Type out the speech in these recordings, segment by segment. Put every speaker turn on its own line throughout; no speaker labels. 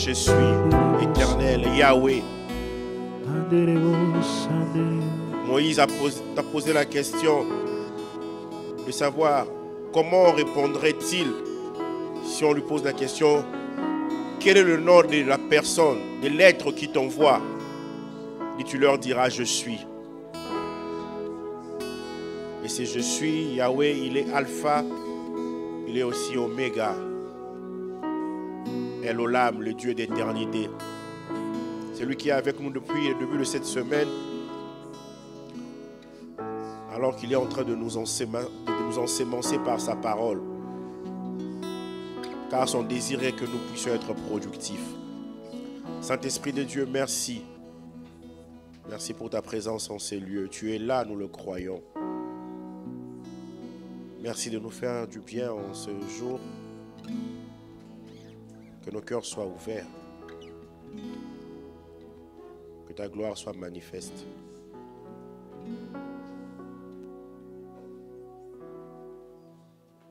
je suis éternel, Yahweh. Moïse t'a posé la question de savoir comment répondrait-il si on lui pose la question: quel est le nom de la personne, de l'être qui t'envoie? Et tu leur diras: je suis. Et si je suis, Yahweh, il est Alpha, il est aussi Oméga. Elolam, le Dieu d'éternité. C'est lui qui est avec nous depuis le début de cette semaine, alors qu'il est en train de nous ensemencer par sa parole. Car son désir est que nous puissions être productifs. Saint-Esprit de Dieu, merci. Merci pour ta présence en ces lieux. Tu es là, nous le croyons. Merci de nous faire du bien en ce jour. Que nos cœurs soient ouverts. Que ta gloire soit manifeste.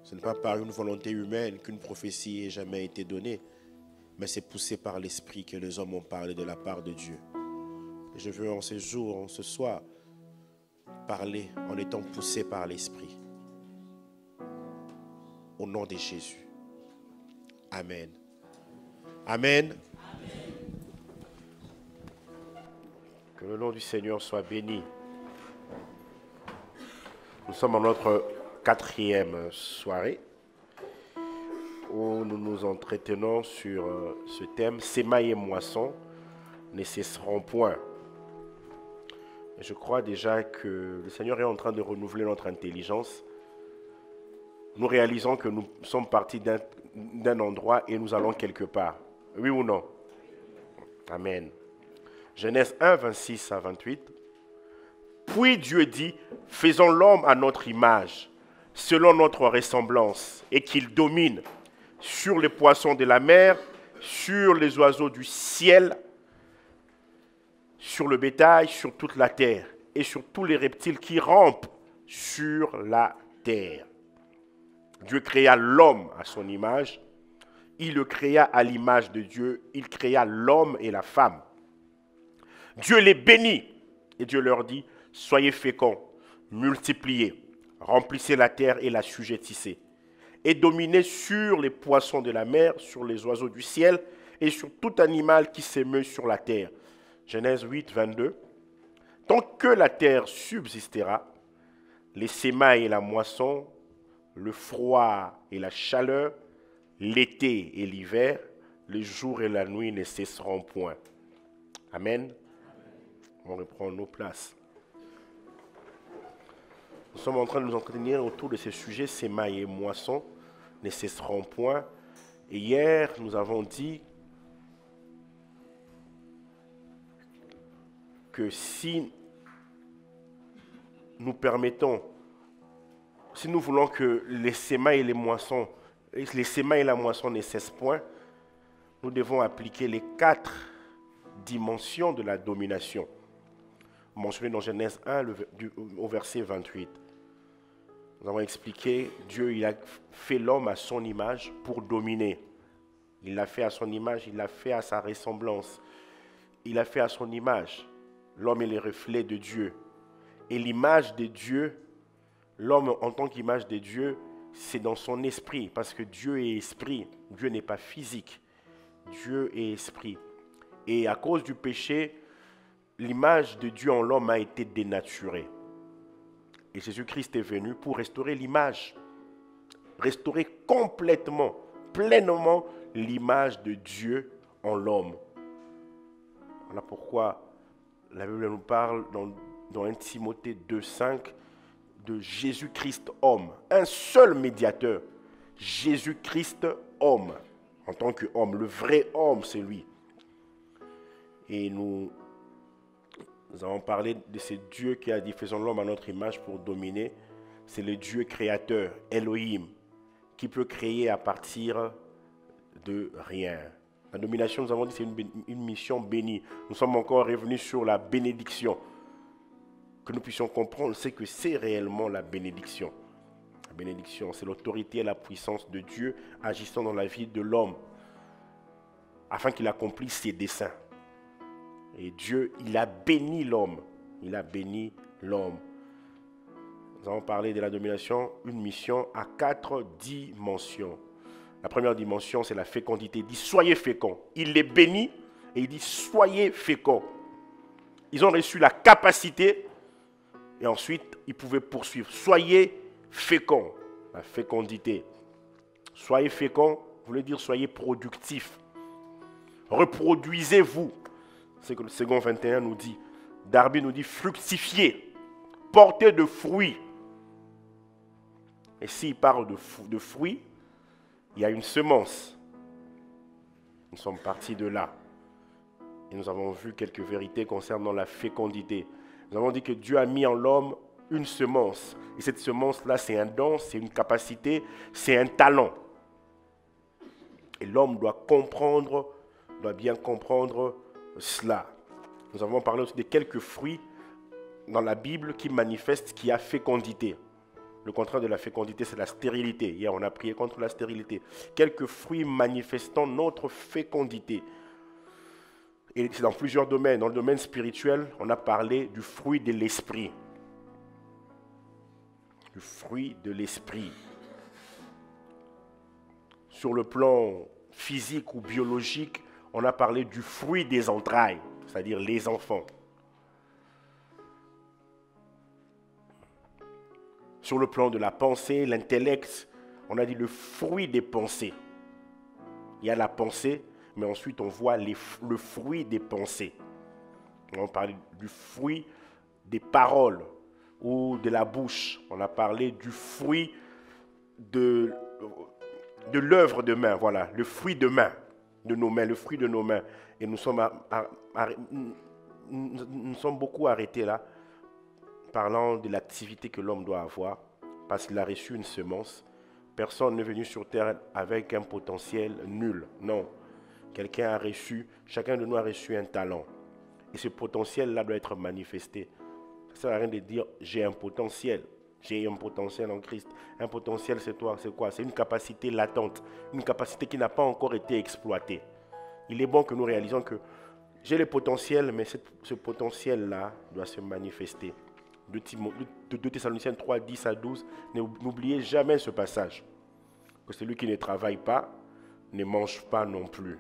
Ce n'est pas par une volonté humaine qu'une prophétie ait jamais été donnée, mais c'est poussé par l'Esprit que les hommes ont parlé de la part de Dieu. Et je veux en ce jour, en ce soir, parler en étant poussé par l'Esprit. Au nom de Jésus. Amen. Amen. Que le nom du Seigneur soit béni. Nous sommes en notre 4e soirée où nous nous entretenons sur ce thème: Semailles et moissons ne cesseront point. Et je crois déjà que le Seigneur est en train de renouveler notre intelligence. Nous réalisons que nous sommes partis d'un endroit et nous allons quelque part. Oui ou non? Amen. Genèse 1, 26 à 28. Puis Dieu dit: faisons l'homme à notre image, selon notre ressemblance, et qu'il domine sur les poissons de la mer, sur les oiseaux du ciel, sur le bétail, sur toute la terre, et sur tous les reptiles qui rampent sur la terre. Dieu créa l'homme à son image. Il le créa à l'image de Dieu. Il créa l'homme et la femme. Dieu les bénit. Et Dieu leur dit: soyez féconds, multipliez, remplissez la terre et l'assujettissez. Et dominez sur les poissons de la mer, sur les oiseaux du ciel et sur tout animal qui s'émeut sur la terre. Genèse 8, 22. Tant que la terre subsistera, les semailles et la moisson, le froid et la chaleur, l'été et l'hiver, le jour et la nuit ne cesseront point. Amen. On reprend nos places. Nous sommes en train de nous entretenir autour de ce sujet: semailles et moissons ne cesseront point. Et hier, nous avons dit que si nous permettons, si nous voulons que les semailles et la moisson ne cessent point, nous devons appliquer les 4 dimensions de la domination mentionnées dans Genèse 1 au verset 28. Nous avons expliqué, Dieu il a fait l'homme à son image pour dominer. Il l'a fait à son image, il l'a fait à sa ressemblance. Il a fait à son image. L'homme est le reflet de Dieu. Et l'image de Dieu, l'homme en tant qu'image de Dieu, c'est dans son esprit, parce que Dieu est esprit. Dieu n'est pas physique. Dieu est esprit. Et à cause du péché, l'image de Dieu en l'homme a été dénaturée. Et Jésus-Christ est venu pour restaurer l'image, restaurer complètement, pleinement l'image de Dieu en l'homme. Voilà pourquoi la Bible nous parle dans 1 Timothée 2,5 de Jésus-Christ homme, un seul médiateur, Jésus-Christ homme, en tant qu'homme, le vrai homme c'est lui. Et nous avons parlé de ce Dieu qui a dit: faisons l'homme à notre image pour dominer. C'est le Dieu créateur, Elohim, qui peut créer à partir de rien. La domination, nous avons dit, c'est une mission bénie. Nous sommes encore revenus sur la bénédiction. Que nous puissions comprendre, c'est que c'est réellement la bénédiction. La bénédiction, c'est l'autorité et la puissance de Dieu agissant dans la vie de l'homme. afin qu'il accomplisse ses desseins. Et Dieu, il a béni l'homme. Il a béni l'homme. Nous avons parlé de la domination, une mission à 4 dimensions. La première dimension, c'est la fécondité. Il dit, soyez féconds. Il les bénit et il dit, soyez féconds. Ils ont reçu la capacité et ensuite, ils pouvaient poursuivre. Soyez féconds. La fécondité. Soyez féconds, voulait dire soyez productifs. Reproduisez-vous. C'est ce que le second 21 nous dit. Darby nous dit, fructifiez. Portez de fruits. Et s'il parle de fruits, il y a une semence. Nous sommes partis de là. Et nous avons vu quelques vérités concernant la fécondité. Nous avons dit que Dieu a mis en l'homme une semence. Et cette semence-là, c'est un don, c'est une capacité, c'est un talent. Et l'homme doit comprendre, doit bien comprendre cela. Nous avons parlé aussi de quelques fruits dans la Bible qui manifestent qu'il y a fécondité. Le contraire de la fécondité, c'est la stérilité. Hier, on a prié contre la stérilité. Quelques fruits manifestant notre fécondité. Et c'est dans plusieurs domaines. Dans le domaine spirituel, on a parlé du fruit de l'esprit. Du fruit de l'esprit. Sur le plan physique ou biologique, on a parlé du fruit des entrailles, c'est-à-dire les enfants. Sur le plan de la pensée, l'intellect, on a dit le fruit des pensées. Il y a la pensée, mais ensuite on voit le fruit des pensées. On parle du fruit des paroles ou de la bouche. On a parlé du fruit de l'œuvre de main, voilà, le fruit de main, de nos mains, le fruit de nos mains. Et nous sommes beaucoup arrêtés là, parlant de l'activité que l'homme doit avoir, parce qu'il a reçu une semence. Personne n'est venu sur terre avec un potentiel nul, non. Quelqu'un a reçu, chacun de nous a reçu un talent. Et ce potentiel-là doit être manifesté. Ça ne sert à rien de dire, j'ai un potentiel. J'ai un potentiel en Christ. Un potentiel, c'est toi, c'est quoi? C'est une capacité latente, une capacité qui n'a pas encore été exploitée. Il est bon que nous réalisions que j'ai le potentiel, mais ce potentiel-là doit se manifester. De 2 Thessaloniciens 3, 10 à 12, n'oubliez jamais ce passage. Que celui qui ne travaille pas, ne mange pas non plus.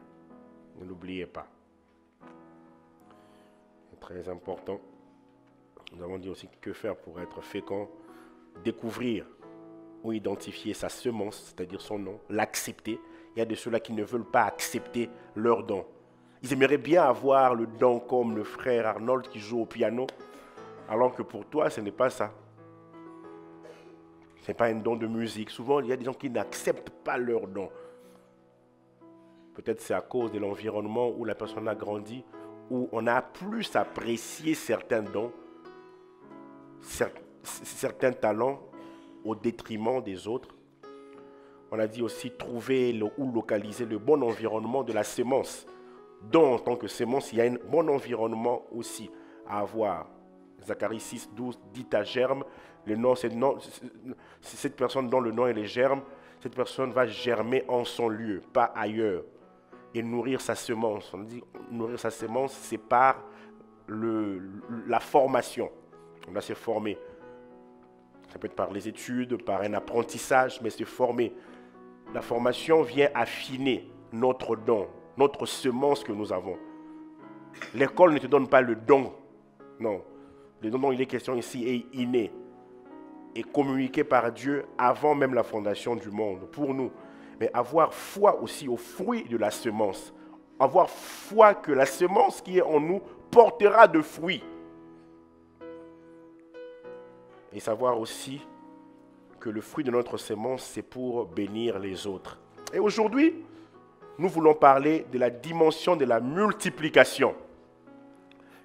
Ne l'oubliez pas. C'est très important. Nous avons dit aussi que faire pour être fécond. Découvrir ou identifier sa semence, c'est-à-dire son nom, l'accepter. Il y a de ceux-là qui ne veulent pas accepter leur don. Ils aimeraient bien avoir le don comme le frère Arnold qui joue au piano, alors que pour toi, ce n'est pas ça. Ce n'est pas un don de musique. Souvent, il y a des gens qui n'acceptent pas leur don. Peut-être c'est à cause de l'environnement où la personne a grandi, où on a plus apprécié certains dons, certains talents au détriment des autres. On a dit aussi trouver ou localiser le bon environnement de la semence. Donc, en tant que semence, il y a un bon environnement aussi à avoir. Zacharie 6, 12 dit à germe, le nom, c'est cette personne dont le nom est les germes, cette personne va germer en son lieu, pas ailleurs. Et nourrir sa semence. On dit nourrir sa semence, c'est par la formation. On doit se former. Ça peut être par les études, par un apprentissage, mais se former. La formation vient affiner notre don, notre semence que nous avons. L'école ne te donne pas le don. Non. Le don dont il est question ici est inné et communiqué par Dieu avant même la fondation du monde, pour nous. Mais avoir foi aussi au fruit de la semence. Avoir foi que la semence qui est en nous portera de fruits. Et savoir aussi que le fruit de notre semence, c'est pour bénir les autres. Et aujourd'hui, nous voulons parler de la dimension de la multiplication.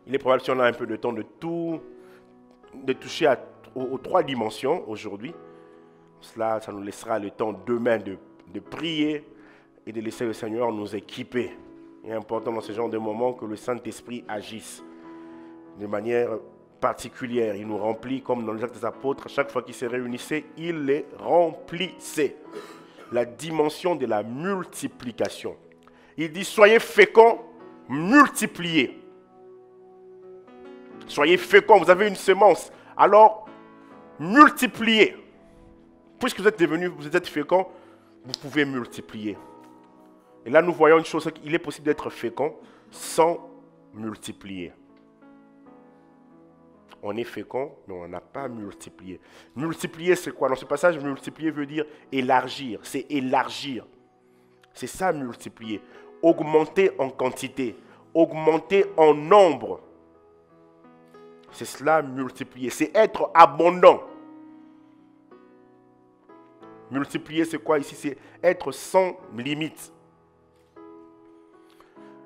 Il est probable, si on a un peu de temps, de toucher aux 3 dimensions aujourd'hui. Cela, ça nous laissera le temps demain de prier et de laisser le Seigneur nous équiper. Il est important dans ce genre de moments que le Saint-Esprit agisse de manière particulière. Il nous remplit comme dans les Actes des Apôtres. Chaque fois qu'ils se réunissaient, il les remplissait. La dimension de la multiplication. Il dit, soyez féconds, multipliez. Soyez féconds, vous avez une semence. Alors, multipliez. Puisque vous êtes féconds, vous pouvez multiplier. Et là, nous voyons une chose, qu'il est possible d'être fécond sans multiplier. On est fécond, mais on n'a pas multiplié. Multiplier, c'est quoi? Dans ce passage, multiplier veut dire élargir. C'est élargir. C'est ça, multiplier. Augmenter en quantité. Augmenter en nombre. C'est cela, multiplier. C'est être abondant. Multiplier, c'est quoi ici? C'est être sans limite.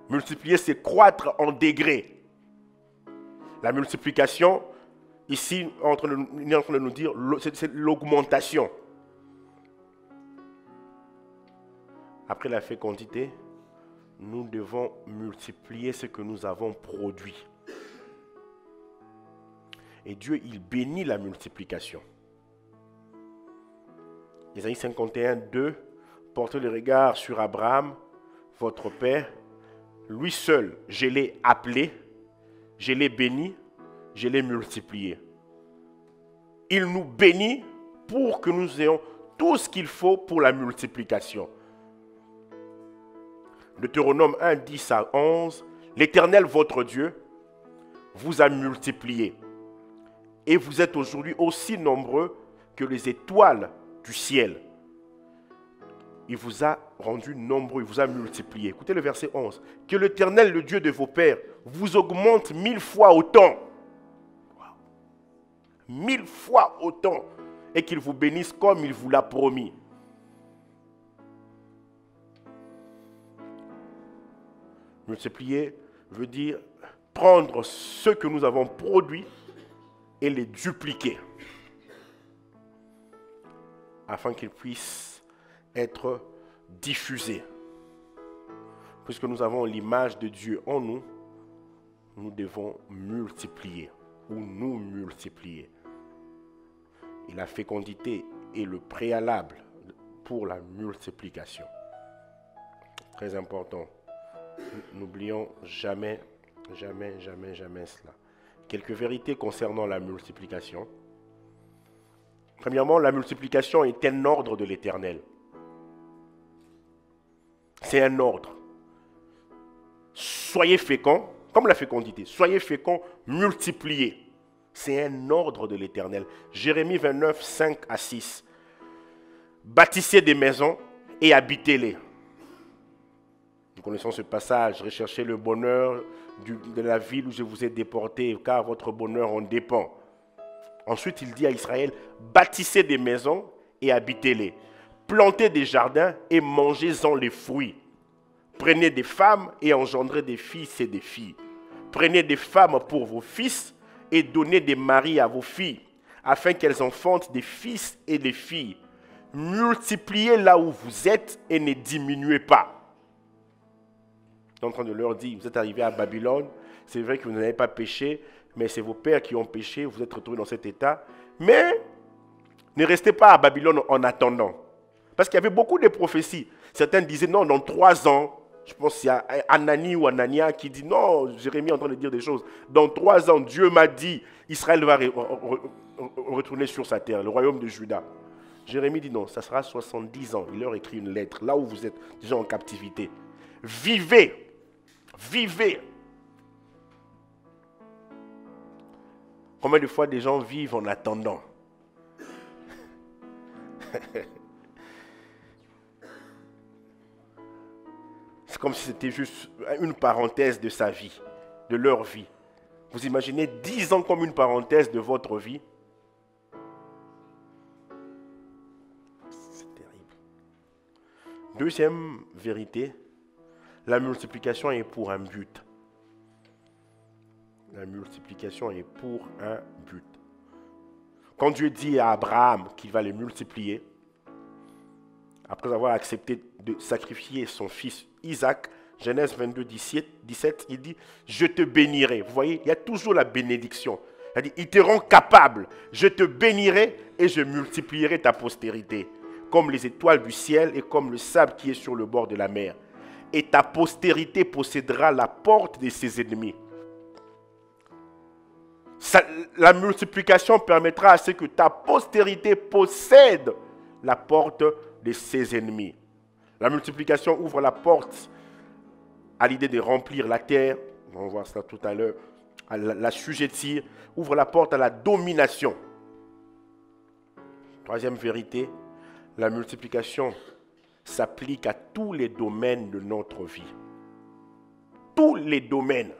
Multiplier, c'est croître en degrés. La multiplication, ici, il est en train de nous dire, c'est l'augmentation. Après la fécondité, nous devons multiplier ce que nous avons produit. Et Dieu, il bénit la multiplication. Ésaïe 51, 2, portez le regard sur Abraham, votre père. Lui seul, je l'ai appelé, je l'ai béni, je l'ai multiplié. Il nous bénit pour que nous ayons tout ce qu'il faut pour la multiplication. Deutéronome 1, 10 à 11, l'Éternel, votre Dieu, vous a multiplié. Et vous êtes aujourd'hui aussi nombreux que les étoiles du ciel. Il vous a rendu nombreux, il vous a multiplié. Écoutez le verset 11. Que l'Éternel, le Dieu de vos pères, vous augmente 1000 fois autant. 1000 fois autant. Et qu'il vous bénisse comme il vous l'a promis. Multiplier veut dire prendre ce que nous avons produit et les dupliquer. Afin qu'ils puissent être diffusés. Puisque nous avons l'image de Dieu en nous, nous devons multiplier ou nous multiplier. Et la fécondité est le préalable pour la multiplication. Très important. N'oublions jamais, jamais, jamais, jamais cela. Quelques vérités concernant la multiplication. Premièrement, la multiplication est un ordre de l'Éternel. C'est un ordre. Soyez féconds, comme la fécondité. Soyez féconds, multipliez. C'est un ordre de l'Éternel. Jérémie 29, 5 à 6. Bâtissez des maisons et habitez-les. Nous connaissons ce passage. Recherchez le bonheur de la ville où je vous ai déporté, car votre bonheur en dépend. Ensuite, il dit à Israël, bâtissez des maisons et habitez-les. Plantez des jardins et mangez-en les fruits. Prenez des femmes et engendrez des fils et des filles. Prenez des femmes pour vos fils et donnez des maris à vos filles, afin qu'elles enfantent des fils et des filles. Multipliez là où vous êtes et ne diminuez pas. Il est en train de leur dire, vous êtes arrivés à Babylone, c'est vrai que vous n'avez pas péché, mais c'est vos pères qui ont péché, vous êtes retrouvés dans cet état. Mais ne restez pas à Babylone en attendant. Parce qu'il y avait beaucoup de prophéties. Certains disaient, non, dans 3 ans, je pense qu'il y a Anani ou Anania qui dit, non, Jérémie est en train de dire des choses. Dans 3 ans, Dieu m'a dit, Israël va retourner sur sa terre, le royaume de Juda. Jérémie dit, non, ça sera 70 ans. Il leur écrit une lettre, là où vous êtes déjà en captivité. Vivez, vivez. Combien de fois des gens vivent en attendant? C'est comme si c'était juste une parenthèse de sa vie, de leur vie. Vous imaginez 10 ans comme une parenthèse de votre vie? C'est terrible. Deuxième vérité, la multiplication est pour un but. La multiplication est pour un but. Quand Dieu dit à Abraham qu'il va les multiplier, après avoir accepté de sacrifier son fils Isaac, Genèse 22, 17, il dit, je te bénirai. Vous voyez, il y a toujours la bénédiction. Il dit, ils te rendent capable. Je te bénirai et je multiplierai ta postérité, comme les étoiles du ciel et comme le sable qui est sur le bord de la mer. et ta postérité possédera la porte de ses ennemis. La multiplication permettra à ce que ta postérité possède la porte de ses ennemis. La multiplication ouvre la porte à l'idée de remplir la terre, on va voir ça tout à l'heure, à l'assujettir, ouvre la porte à la domination. Troisième vérité, la multiplication s'applique à tous les domaines de notre vie. Tous les domaines.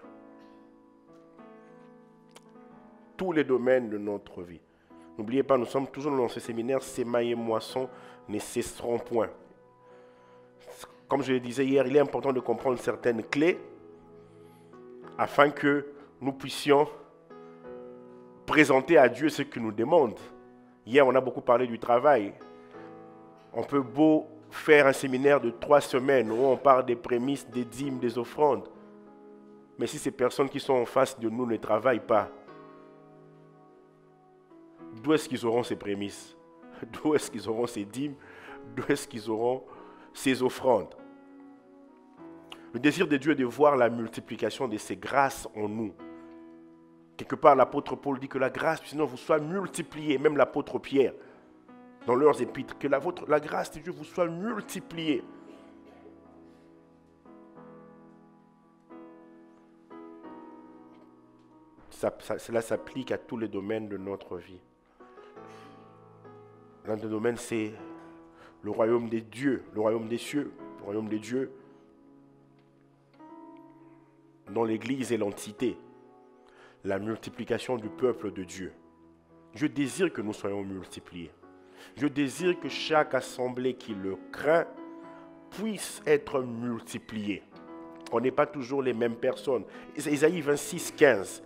Tous les domaines de notre vie. N'oubliez pas, nous sommes toujours dans ce séminaire, sémailles et moissons ne cesseront point. Comme je le disais hier, il est important de comprendre certaines clés afin que nous puissions présenter à Dieu ce qu'il nous demande. Hier, on a beaucoup parlé du travail. On peut beau faire un séminaire de 3 semaines où on parle des prémices, des dîmes, des offrandes. Mais si ces personnes qui sont en face de nous ne travaillent pas, d'où est-ce qu'ils auront ces prémices? D'où est-ce qu'ils auront ces dîmes? D'où est-ce qu'ils auront ces offrandes? Le désir de Dieu est de voir la multiplication de ses grâces en nous. Quelque part, l'apôtre Paul dit que la grâce, sinon vous soit multipliée, même l'apôtre Pierre, dans leurs épîtres, que la grâce de Dieu vous soit multipliée. Cela s'applique à tous les domaines de notre vie. L'un des domaines, c'est le royaume des dieux, le royaume des cieux, le royaume des dieux, dans l'Église et l'entité, la multiplication du peuple de Dieu. Dieu désire que nous soyons multipliés. Dieu désire que chaque assemblée qui le craint puisse être multipliée. On n'est pas toujours les mêmes personnes. Isaïe 26, 15,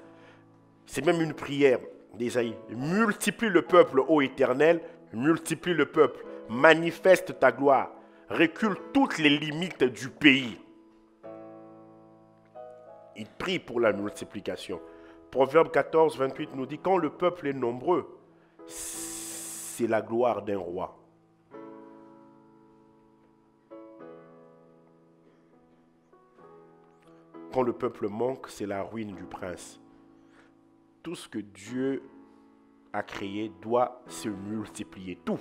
c'est même une prière d'Isaïe. Multiplie le peuple, ô Éternel, multiplie le peuple, manifeste ta gloire, recule toutes les limites du pays. Il prie pour la multiplication. Proverbe 14, 28 nous dit, quand le peuple est nombreux, c'est la gloire d'un roi. Quand le peuple manque, c'est la ruine du prince. Tout ce que Dieu a créé doit se multiplier. Tout.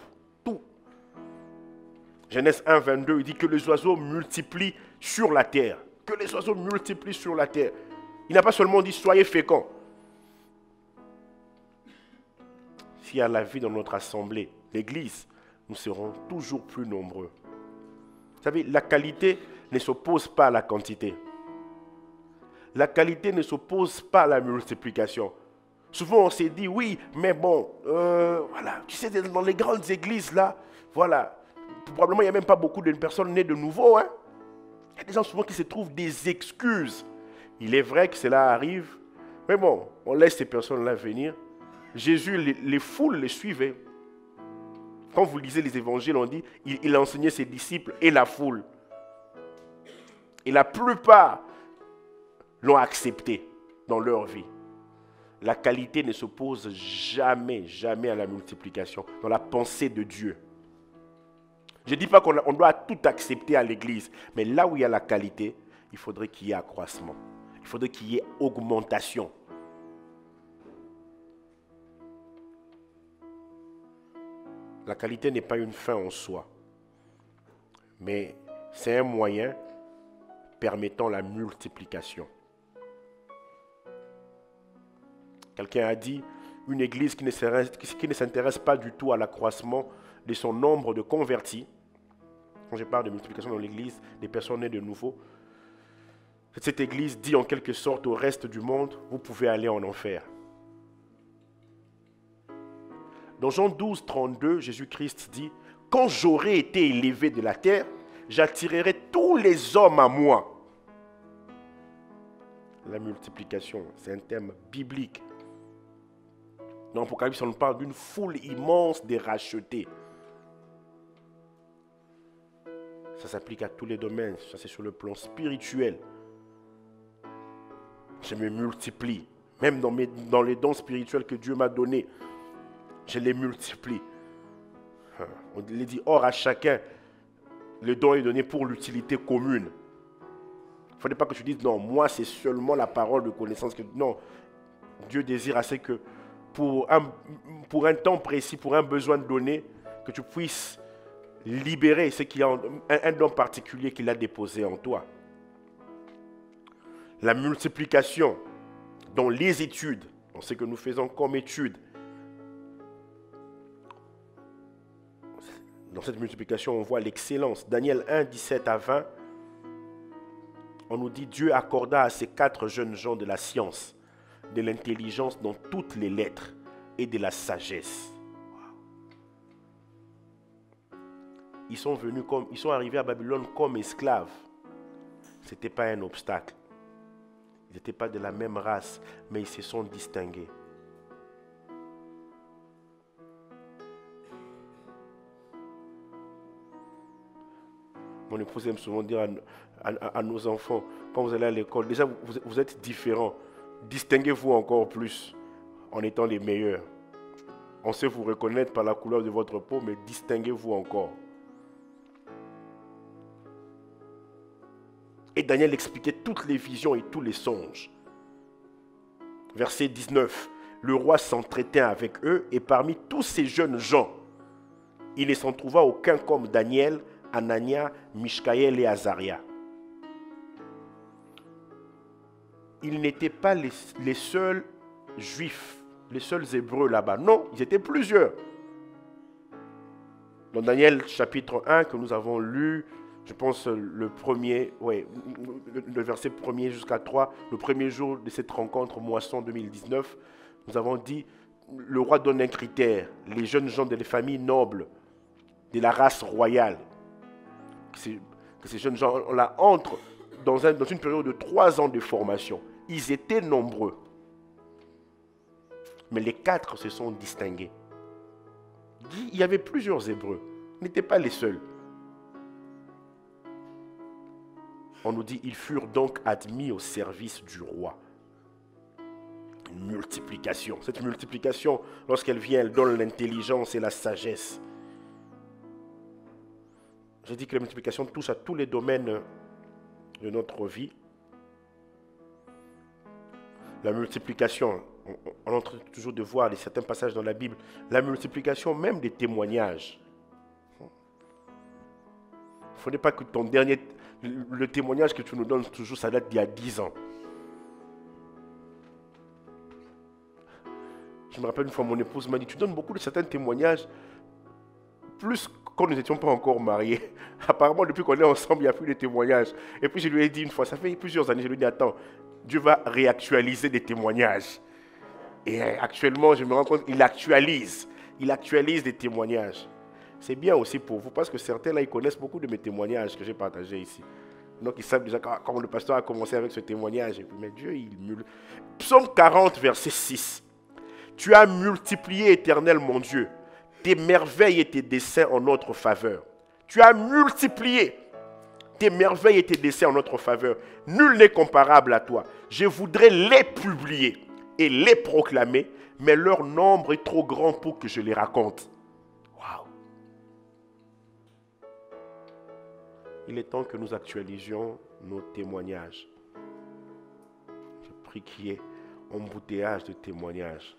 Genèse 1, 22, il dit que les oiseaux multiplient sur la terre. Que les oiseaux multiplient sur la terre. Il n'a pas seulement dit soyez féconds. S'il y a la vie dans notre assemblée, l'église, nous serons toujours plus nombreux. Vous savez, la qualité ne s'oppose pas à la quantité. La qualité ne s'oppose pas à la multiplication. Souvent on s'est dit oui, mais bon, voilà, tu sais, dans les grandes églises là, voilà, probablement il n'y a même pas beaucoup de personnes nées de nouveau, hein. Il y a des gens souvent qui se trouvent des excuses. Il est vrai que cela arrive, mais bon, on laisse ces personnes-là venir. Jésus, les foules les suivaient. Quand vous lisez les évangiles, on dit, il enseignait ses disciples et la foule. Et la plupart l'ont accepté dans leur vie. La qualité ne s'oppose jamais, jamais à la multiplication, dans la pensée de Dieu. Je ne dis pas qu'on doit tout accepter à l'église, mais là où il y a la qualité, il faudrait qu'il y ait accroissement. Il faudrait qu'il y ait augmentation. La qualité n'est pas une fin en soi, mais c'est un moyen permettant la multiplication. Quelqu'un a dit, une église qui ne s'intéresse pas du tout à l'accroissement de son nombre de convertis, quand je parle de multiplication dans l'église, des personnes nées de nouveau, cette église dit en quelque sorte au reste du monde, vous pouvez aller en enfer. Dans Jean 12, 32, Jésus-Christ dit, quand j'aurai été élevé de la terre, j'attirerai tous les hommes à moi. La multiplication, c'est un thème biblique. Dans l'Apocalypse, on parle d'une foule immense des rachetés. Ça s'applique à tous les domaines. Ça, c'est sur le plan spirituel. Je me multiplie. Même dans les dons spirituels que Dieu m'a donnés, je les multiplie. On les dit, or à chacun, le don est donné pour l'utilité commune. faudrait pas que tu dises, non, moi c'est seulement la parole de connaissance. Non, Dieu désire assez que pour un temps précis, pour un besoin donné, que tu puisses libérer ce qu'il y a, un don particulier qu'il a déposé en toi. La multiplication dans les études, dans ce que nous faisons comme études. Dans cette multiplication, on voit l'excellence. Daniel 1, 17 à 20, on nous dit, Dieu accorda à ces 4 jeunes gens de la science, de l'intelligence dans toutes les lettres et de la sagesse. Ils sont arrivés à Babylone comme esclaves. Ce n'était pas un obstacle. Ils n'étaient pas de la même race, mais ils se sont distingués. Mon épouse aime souvent dire à nos enfants, quand vous allez à l'école, déjà vous êtes différents. Distinguez-vous encore plus en étant les meilleurs. On sait vous reconnaître par la couleur de votre peau, mais distinguez-vous encore. Et Daniel expliquait toutes les visions et tous les songes. Verset 19. Le roi s'entretint avec eux et parmi tous ces jeunes gens, il ne s'en trouva aucun comme Daniel, Anania, Mishkaël et Azaria. Ils n'étaient pas les seuls juifs, les seuls hébreux là-bas. Non, ils étaient plusieurs. Dans Daniel chapitre 1 que nous avons lu, je pense le verset 1er jusqu'à 3, le premier jour de cette rencontre moisson 2019, nous avons dit, le roi donne un critère, les jeunes gens des familles nobles, de la race royale, que ces jeunes gens-là entrent dans une période de 3 ans de formation. Ils étaient nombreux, mais les 4 se sont distingués. Il y avait plusieurs Hébreux, ils n'étaient pas les seuls. On nous dit, ils furent donc admis au service du roi. Une multiplication. Cette multiplication, lorsqu'elle vient, elle donne l'intelligence et la sagesse. Je dis que la multiplication touche à tous les domaines de notre vie. La multiplication, on est en train toujours de voir certains passages dans la Bible, la multiplication même des témoignages. Il ne faudrait pas que le témoignage que tu nous donnes toujours, ça date d'il y a 10 ans. Je me rappelle une fois, mon épouse m'a dit, tu donnes beaucoup de certains témoignages, plus quand nous n'étions pas encore mariés. Apparemment, depuis qu'on est ensemble, il n'y a plus de témoignages. Et puis je lui ai dit une fois, ça fait plusieurs années, je lui ai dit, attends, Dieu va réactualiser des témoignages. Et actuellement, je me rends compte qu'il actualise des témoignages. C'est bien aussi pour vous, parce que certains là, ils connaissent beaucoup de mes témoignages que j'ai partagés ici. Donc ils savent déjà comment le pasteur a commencé avec ce témoignage. Et puis, mais Dieu, Psaume 40, verset 6. Tu as multiplié, Éternel mon Dieu, tes merveilles et tes desseins en notre faveur. Tu as multiplié tes merveilles et tes desseins en notre faveur. Nul n'est comparable à toi. Je voudrais les publier et les proclamer, mais leur nombre est trop grand pour que je les raconte. Waouh! Il est temps que nous actualisions nos témoignages. Je prie qu'il y ait embouteillage de témoignages.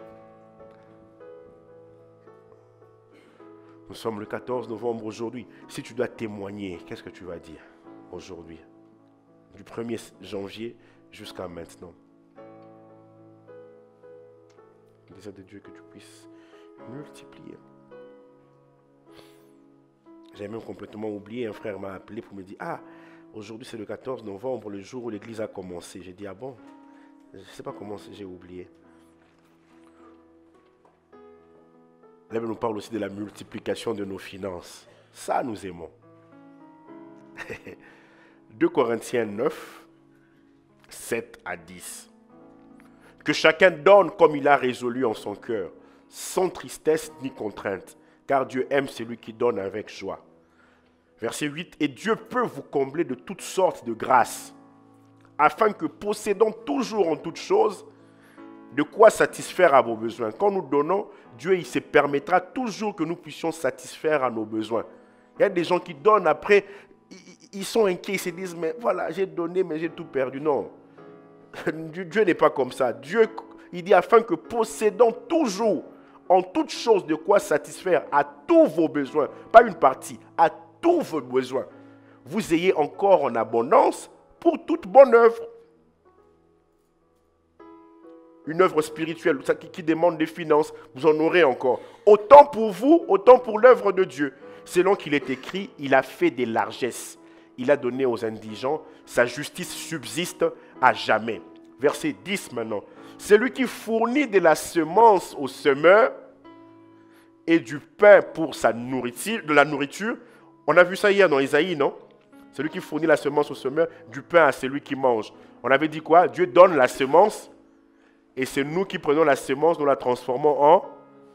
Nous sommes le 14 novembre aujourd'hui. Si tu dois témoigner, qu'est-ce que tu vas dire aujourd'hui? Du 1er janvier jusqu'à maintenant. Il désire de Dieu que tu puisses multiplier. J'ai même complètement oublié, un frère m'a appelé pour me dire, ah, aujourd'hui c'est le 14 novembre, le jour où l'église a commencé. J'ai dit, ah bon? Je ne sais pas comment j'ai oublié. La Bible nous parle aussi de la multiplication de nos finances. Ça, nous aimons. 2 Corinthiens 9, 7 à 10. Que chacun donne comme il a résolu en son cœur, sans tristesse ni contrainte, car Dieu aime celui qui donne avec joie. Verset 8. Et Dieu peut vous combler de toutes sortes de grâces, afin que possédant toujours en toutes choses, de quoi satisfaire à vos besoins. Quand nous donnons, Dieu il se permettra toujours que nous puissions satisfaire à nos besoins. Il y a des gens qui donnent après, ils sont inquiets, ils se disent, mais voilà, j'ai donné, mais j'ai tout perdu. Non, Dieu n'est pas comme ça. Dieu, il dit, afin que possédant toujours, en toute chose, de quoi satisfaire à tous vos besoins, pas une partie, à tous vos besoins, vous ayez encore en abondance pour toute bonne œuvre. Une œuvre spirituelle qui demande des finances, vous en aurez encore. Autant pour vous, autant pour l'œuvre de Dieu. Selon qu'il est écrit, il a fait des largesses. Il a donné aux indigents, sa justice subsiste à jamais. Verset 10 maintenant. Celui qui fournit de la semence au semeur et du pain pour sa nourriture, de la nourriture. On a vu ça hier dans Isaïe, non? Celui qui fournit la semence au semeur, du pain à celui qui mange. On avait dit quoi? Dieu donne la semence et c'est nous qui prenons la semence, nous la transformons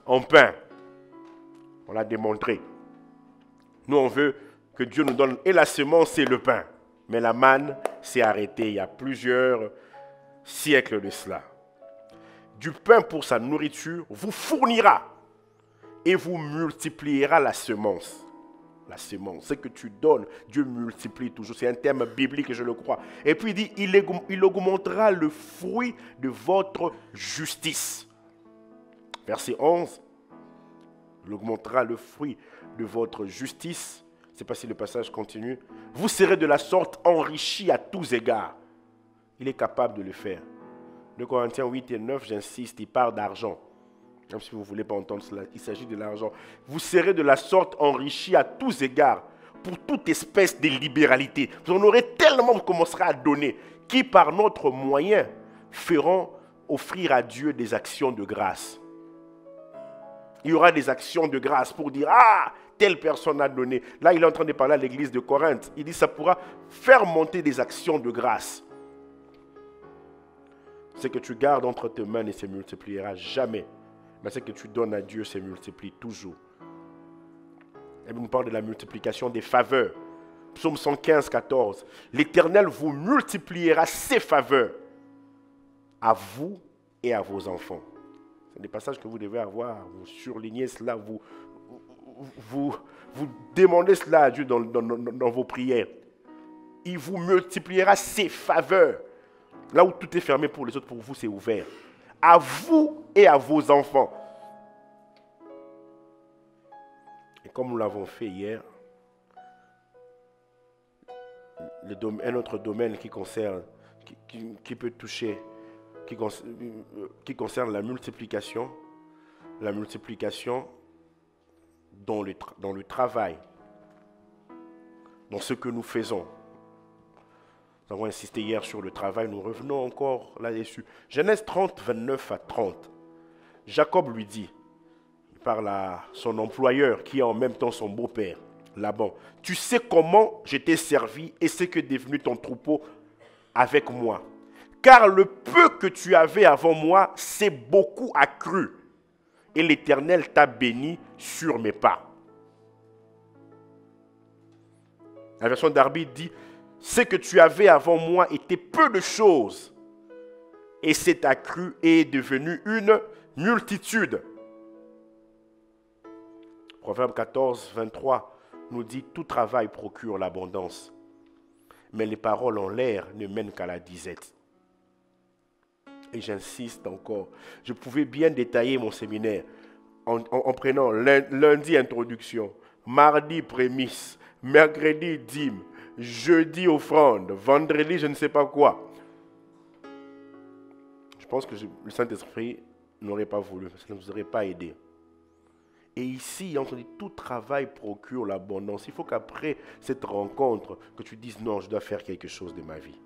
en pain. On l'a démontré. Nous, on veut que Dieu nous donne et la semence et le pain. Mais la manne s'est arrêtée il y a plusieurs siècles de cela. Du pain pour sa nourriture vous fournira et vous multipliera la semence. La semence, ce que tu donnes, Dieu multiplie toujours. C'est un terme biblique, je le crois. Et puis il dit, il augmentera le fruit de votre justice. Verset 11. Il augmentera le fruit de votre justice. Je ne sais pas si le passage continue. Vous serez de la sorte enrichis à tous égards. Il est capable de le faire. 2 Corinthiens 8 et 9, j'insiste, il parle d'argent. Même si vous ne voulez pas entendre cela, il s'agit de l'argent. Vous serez de la sorte enrichis à tous égards pour toute espèce de libéralité. Vous en aurez tellement, vous commencerez à donner, qui par notre moyen feront offrir à Dieu des actions de grâce. Il y aura des actions de grâce pour dire, ah, telle personne a donné. Là, il est en train de parler à l'église de Corinthe. Il dit, ça pourra faire monter des actions de grâce. Ce que tu gardes entre tes mains ne se multipliera jamais. Mais ce que tu donnes à Dieu se multiplie toujours. Elle nous parle de la multiplication des faveurs. Psaume 115, 14. L'Éternel vous multipliera ses faveurs à vous et à vos enfants. C'est des passages que vous devez avoir. Vous surlignez cela, vous demandez cela à Dieu dans vos prières. Il vous multipliera ses faveurs. Là où tout est fermé pour les autres, pour vous, c'est ouvert. À vous et à vos enfants. Et comme nous l'avons fait hier, un autre domaine qui concerne, qui peut toucher, qui concerne la multiplication dans le travail, dans ce que nous faisons. Nous avons insisté hier sur le travail, nous revenons encore là-dessus. Genèse 30, 29 à 30. Jacob lui dit, il parle à son employeur qui est en même temps son beau-père, Laban. Tu sais comment je t'ai servi et ce que est devenu ton troupeau avec moi. Car le peu que tu avais avant moi s'est beaucoup accru et l'Éternel t'a béni sur mes pas. La version d'Arbi dit, ce que tu avais avant moi était peu de choses et s'est accru et est devenu une multitude. Proverbe 14, 23 nous dit, tout travail procure l'abondance, mais les paroles en l'air ne mènent qu'à la disette. Et j'insiste encore, je pouvais bien détailler mon séminaire en prenant lundi introduction, mardi prémisse, mercredi dîme, jeudi offrande, vendredi je ne sais pas quoi. Je pense que le Saint-Esprit n'aurait pas voulu, ça ne nous aurait pas aidé. Et ici, on dit tout travail procure l'abondance. Il faut qu'après cette rencontre, que tu dises non, je dois faire quelque chose de ma vie.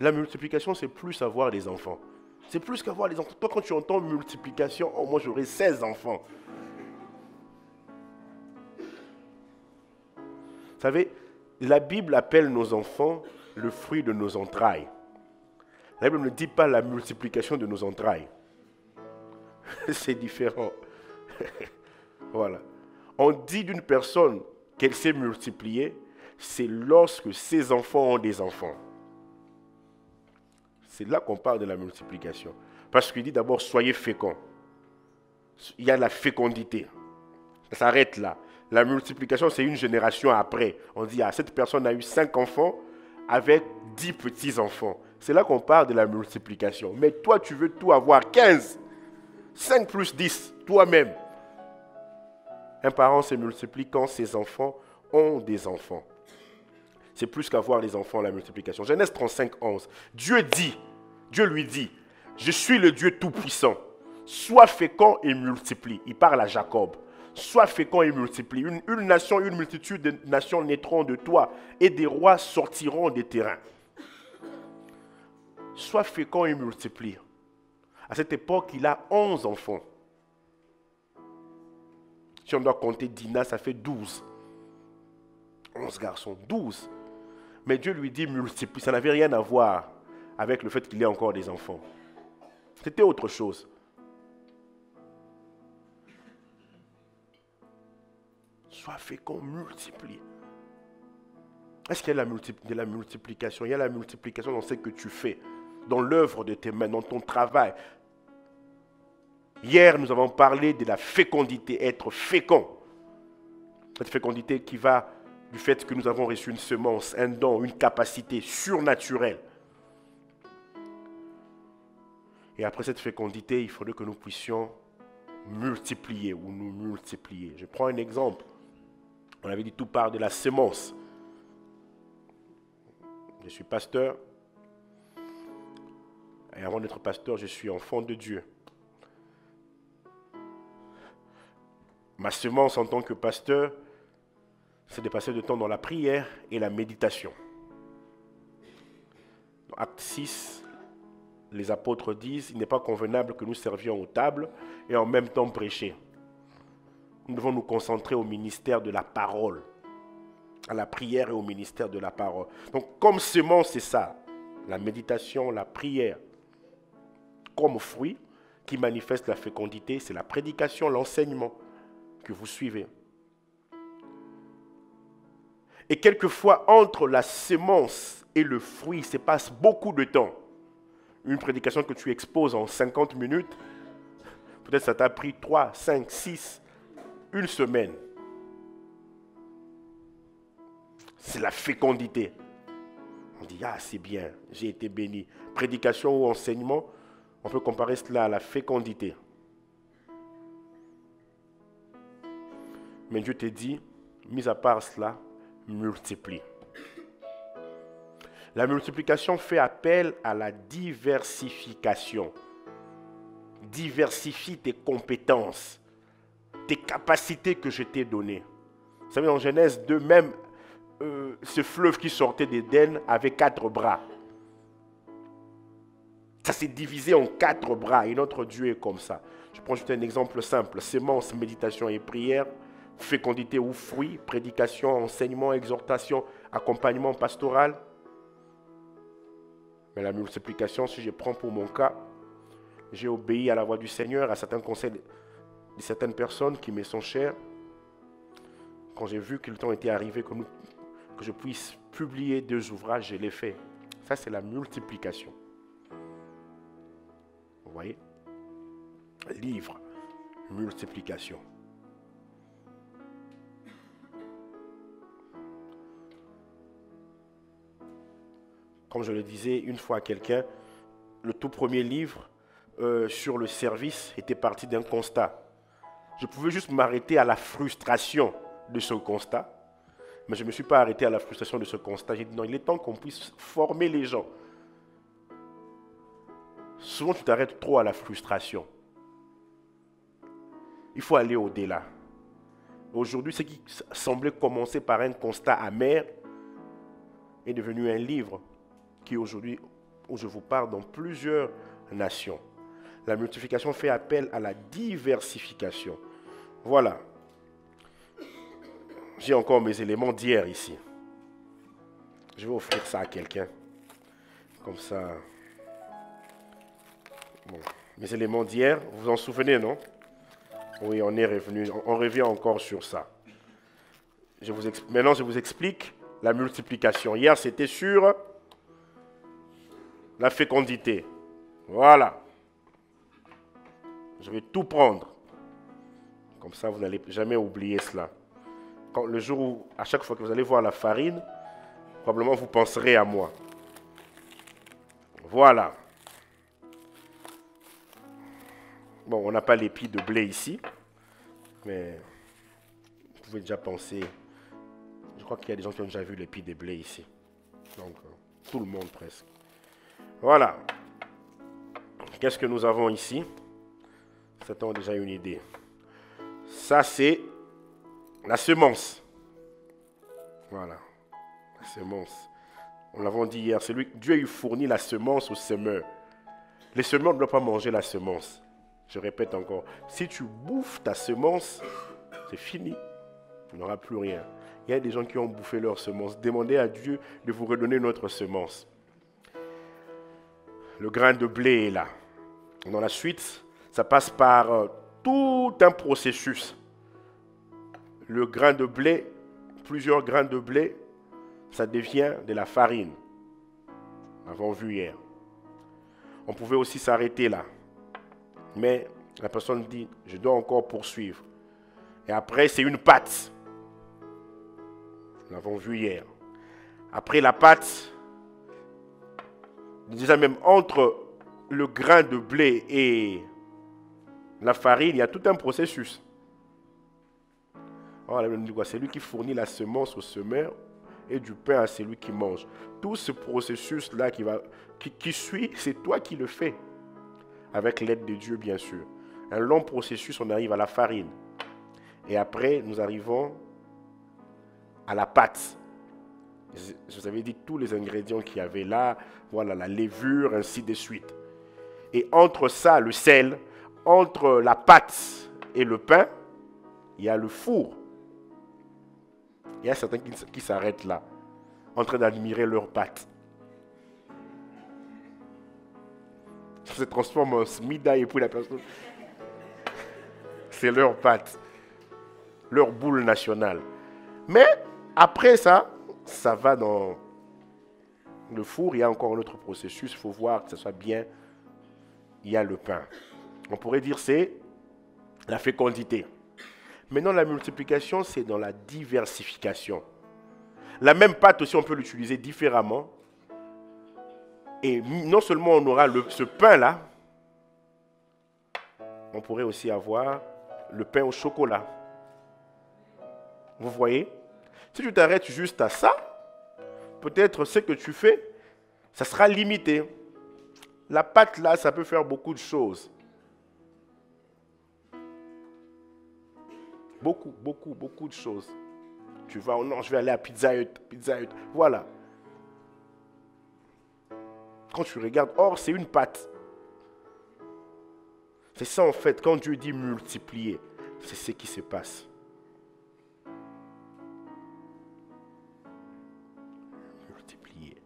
La multiplication, c'est plus avoir des enfants. C'est plus qu'avoir des enfants. Toi, quand tu entends multiplication, oh, moi j'aurai 16 enfants. Vous savez, la Bible appelle nos enfants le fruit de nos entrailles. La Bible ne dit pas la multiplication de nos entrailles. C'est différent. Voilà. On dit d'une personne qu'elle s'est multipliée, c'est lorsque ses enfants ont des enfants. C'est là qu'on parle de la multiplication. Parce qu'il dit d'abord, soyez féconds. Il y a la fécondité. Ça s'arrête là. La multiplication, c'est une génération après. On dit, ah, cette personne a eu 5 enfants avec 10 petits-enfants. C'est là qu'on parle de la multiplication. Mais toi, tu veux tout avoir 15. 5 plus 10, toi-même. Un parent se multiplie quand ses enfants ont des enfants. C'est plus qu'avoir les enfants, la multiplication. Genèse 35, 11. Dieu lui dit, je suis le Dieu tout-puissant. Sois fécond et multiplie. Il parle à Jacob. Sois fécond et multiplie. Une nation, une multitude de nations naîtront de toi et des rois sortiront des terrains. Sois fécond et multiplie. À cette époque, il a 11 enfants. Si on doit compter Dina, ça fait 12. 11 garçons, 12. Mais Dieu lui dit multiplie. Ça n'avait rien à voir avec le fait qu'il ait encore des enfants. C'était autre chose. Sois fécond, multiplie. Est-ce qu'il y a de la multiplication? Il y a la multiplication dans ce que tu fais, dans l'œuvre de tes mains, dans ton travail. Hier, nous avons parlé de la fécondité, être fécond. Cette fécondité qui va du fait que nous avons reçu une semence, un don, une capacité surnaturelle. Et après cette fécondité, il faudrait que nous puissions multiplier ou nous multiplier. Je prends un exemple. On avait dit tout part de la semence. Je suis pasteur. Et avant d'être pasteur, je suis enfant de Dieu. Ma semence en tant que pasteur, c'est de passer du temps dans la prière et la méditation. Dans Acte 6, les apôtres disent, il n'est pas convenable que nous servions aux tables et en même temps prêcher. Nous devons nous concentrer au ministère de la parole, à la prière et au ministère de la parole. Donc comme semence, c'est ça, la méditation, la prière. Comme fruit qui manifeste la fécondité, c'est la prédication, l'enseignement que vous suivez. Et quelquefois, entre la semence et le fruit, il se passe beaucoup de temps. Une prédication que tu exposes en 50 minutes, peut-être ça t'a pris 3, 5, 6, une semaine. C'est la fécondité. On dit, ah c'est bien, j'ai été béni. Prédication ou enseignement, on peut comparer cela à la fécondité. Mais Dieu te dit, mis à part cela, multiplie. La multiplication fait appel à la diversification. Diversifie tes compétences, tes capacités que je t'ai données. Vous savez, en Genèse 2, même ce fleuve qui sortait d'Éden avait 4 bras. Ça s'est divisé en 4 bras et notre Dieu est comme ça. Je prends juste un exemple simple. Sémence, méditation et prière. Fécondité ou fruit, prédication, enseignement, exhortation, accompagnement pastoral. Mais la multiplication, si je prends pour mon cas, j'ai obéi à la voix du Seigneur, à certains conseils de certaines personnes qui me sont chères. Quand j'ai vu que le temps était arrivé que je puisse publier 2 ouvrages, je l'ai fait. Ça, c'est la multiplication. Vous voyez? Livre, multiplication. Comme je le disais une fois à quelqu'un, le tout premier livre sur le service était parti d'un constat. Je pouvais juste m'arrêter à la frustration de ce constat, mais je ne me suis pas arrêté à la frustration de ce constat. J'ai dit non, il est temps qu'on puisse former les gens. Souvent, tu t'arrêtes trop à la frustration. Il faut aller au-delà. Aujourd'hui, ce qui semblait commencer par un constat amer est devenu un livre qui aujourd'hui, où je vous parle, dans plusieurs nations. La multiplication fait appel à la diversification. Voilà. J'ai encore mes éléments d'hier ici. Je vais offrir ça à quelqu'un. Comme ça. Bon. Mes éléments d'hier, vous vous en souvenez, non? Oui, on est revenu. On revient encore sur ça. Maintenant, je vous explique la multiplication. Hier, c'était sur la fécondité. Voilà. Je vais tout prendre. Comme ça, vous n'allez jamais oublier cela. le jour où, à chaque fois que vous allez voir la farine, probablement vous penserez à moi. Voilà. Bon, on n'a pas l'épi de blé ici, mais vous pouvez déjà penser. Je crois qu'il y a des gens qui ont déjà vu l'épi de blé ici. Donc, tout le monde presque. Voilà. Qu'est-ce que nous avons ici? Certains ont déjà une idée. Ça, c'est la semence. Voilà. La semence. On l'avait dit hier. Dieu il fournit la semence aux semeurs. Les semeurs ne doivent pas manger la semence. Je répète encore. Si tu bouffes ta semence, c'est fini. Tu n'auras plus rien. Il y a des gens qui ont bouffé leur semence. Demandez à Dieu de vous redonner notre semence. Le grain de blé est là. Dans la suite, ça passe par tout un processus. Le grain de blé, plusieurs grains de blé, ça devient de la farine. Nous l'avons vu hier. On pouvait aussi s'arrêter là. Mais la personne dit, je dois encore poursuivre. Et après, c'est une pâte. Nous l'avons vu hier. Après la pâte, déjà même entre le grain de blé et la farine, il y a tout un processus. C'est lui qui fournit la semence au semeur et du pain à celui qui mange. Tout ce processus-là qui suit, c'est toi qui le fais. Avec l'aide de Dieu, bien sûr. Un long processus, on arrive à la farine. Et après, nous arrivons à la pâte. Je vous avais dit tous les ingrédients qu'il y avait là. Voilà, la levure, ainsi de suite. Et entre ça, le sel, entre la pâte et le pain, il y a le four. Il y a certains qui s'arrêtent là, en train d'admirer leur pâte. Ça se transforme en smida et puis la personne. C'est leur pâte, leur boule nationale. Mais après ça, ça va dans le four. Il y a encore un autre processus. Il faut voir que ça soit bien. Il y a le pain. On pourrait dire c'est la fécondité. Maintenant, la multiplication, c'est dans la diversification. La même pâte aussi, on peut l'utiliser différemment. Et non seulement on aura ce pain-là, on pourrait aussi avoir le pain au chocolat. Vous voyez? Si tu t'arrêtes juste à ça, peut-être ce que tu fais, ça sera limité. La pâte là, ça peut faire beaucoup de choses. Beaucoup de choses. Tu vas, oh non, je vais aller à Pizza Hut. Voilà. Quand tu regardes, or c'est une pâte. C'est ça en fait, quand Dieu dit multiplier, c'est ce qui se passe. Multiplier.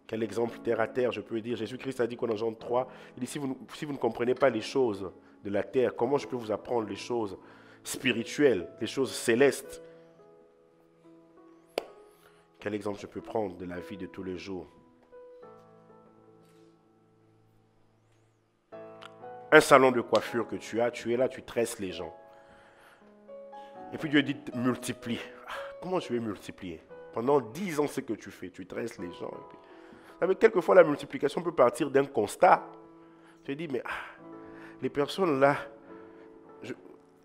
Quel exemple terre à terre, je peux dire. Jésus-Christ a dit quoi dans Jean 3, il dit si vous ne comprenez pas les choses de la terre, comment je peux vous apprendre les choses spirituelles, les choses célestes? Quel exemple je peux prendre de la vie de tous les jours? Un salon de coiffure que tu es là, tu tresses les gens. Et puis Dieu dit multiplie. Comment je vais multiplier? Pendant 10 ans, c'est ce que tu fais, tu tresses les gens. Et puis, quelquefois, la multiplication peut partir d'un constat. Tu te dis, mais les personnes là,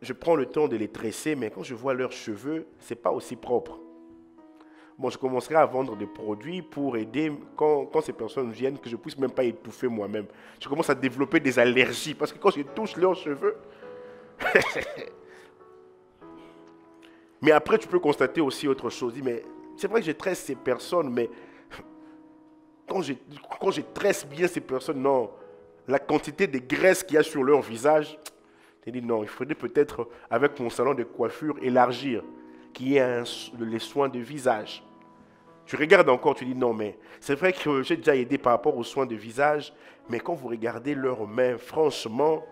je prends le temps de les tresser, mais quand je vois leurs cheveux, ce n'est pas aussi propre. Bon, je commencerai à vendre des produits pour aider quand ces personnes viennent, que je ne puisse même pas étouffer moi-même. Je commence à développer des allergies, parce que quand je touche leurs cheveux... Mais après, tu peux constater aussi autre chose. Dis, mais c'est vrai que je tresse ces personnes, mais quand je tresse bien ces personnes, non, la quantité de graisse qu'il y a sur leur visage, je dis non, il faudrait peut-être, avec mon salon de coiffure, élargir, qu'il y ait les soins de visage. Tu regardes encore, tu dis non, mais c'est vrai que j'ai déjà aidé par rapport aux soins de visage, mais quand vous regardez leurs mains, franchement,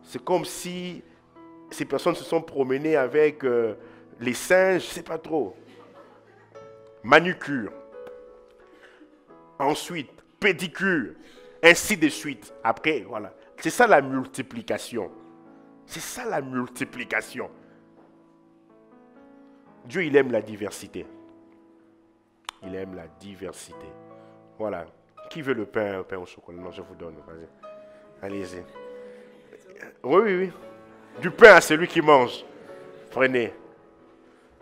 c'est comme si ces personnes se sont promenées avec les singes, je ne sais pas trop. Manucure. Ensuite, pédicure. Ainsi de suite. Après, voilà. C'est ça la multiplication. C'est ça la multiplication. Dieu, il aime la diversité. Il aime la diversité. Voilà. Qui veut le pain au chocolat? Non, je vous donne. Vas-y. Allez-y. Oui, oui, oui. Du pain à celui qui mange. Prenez.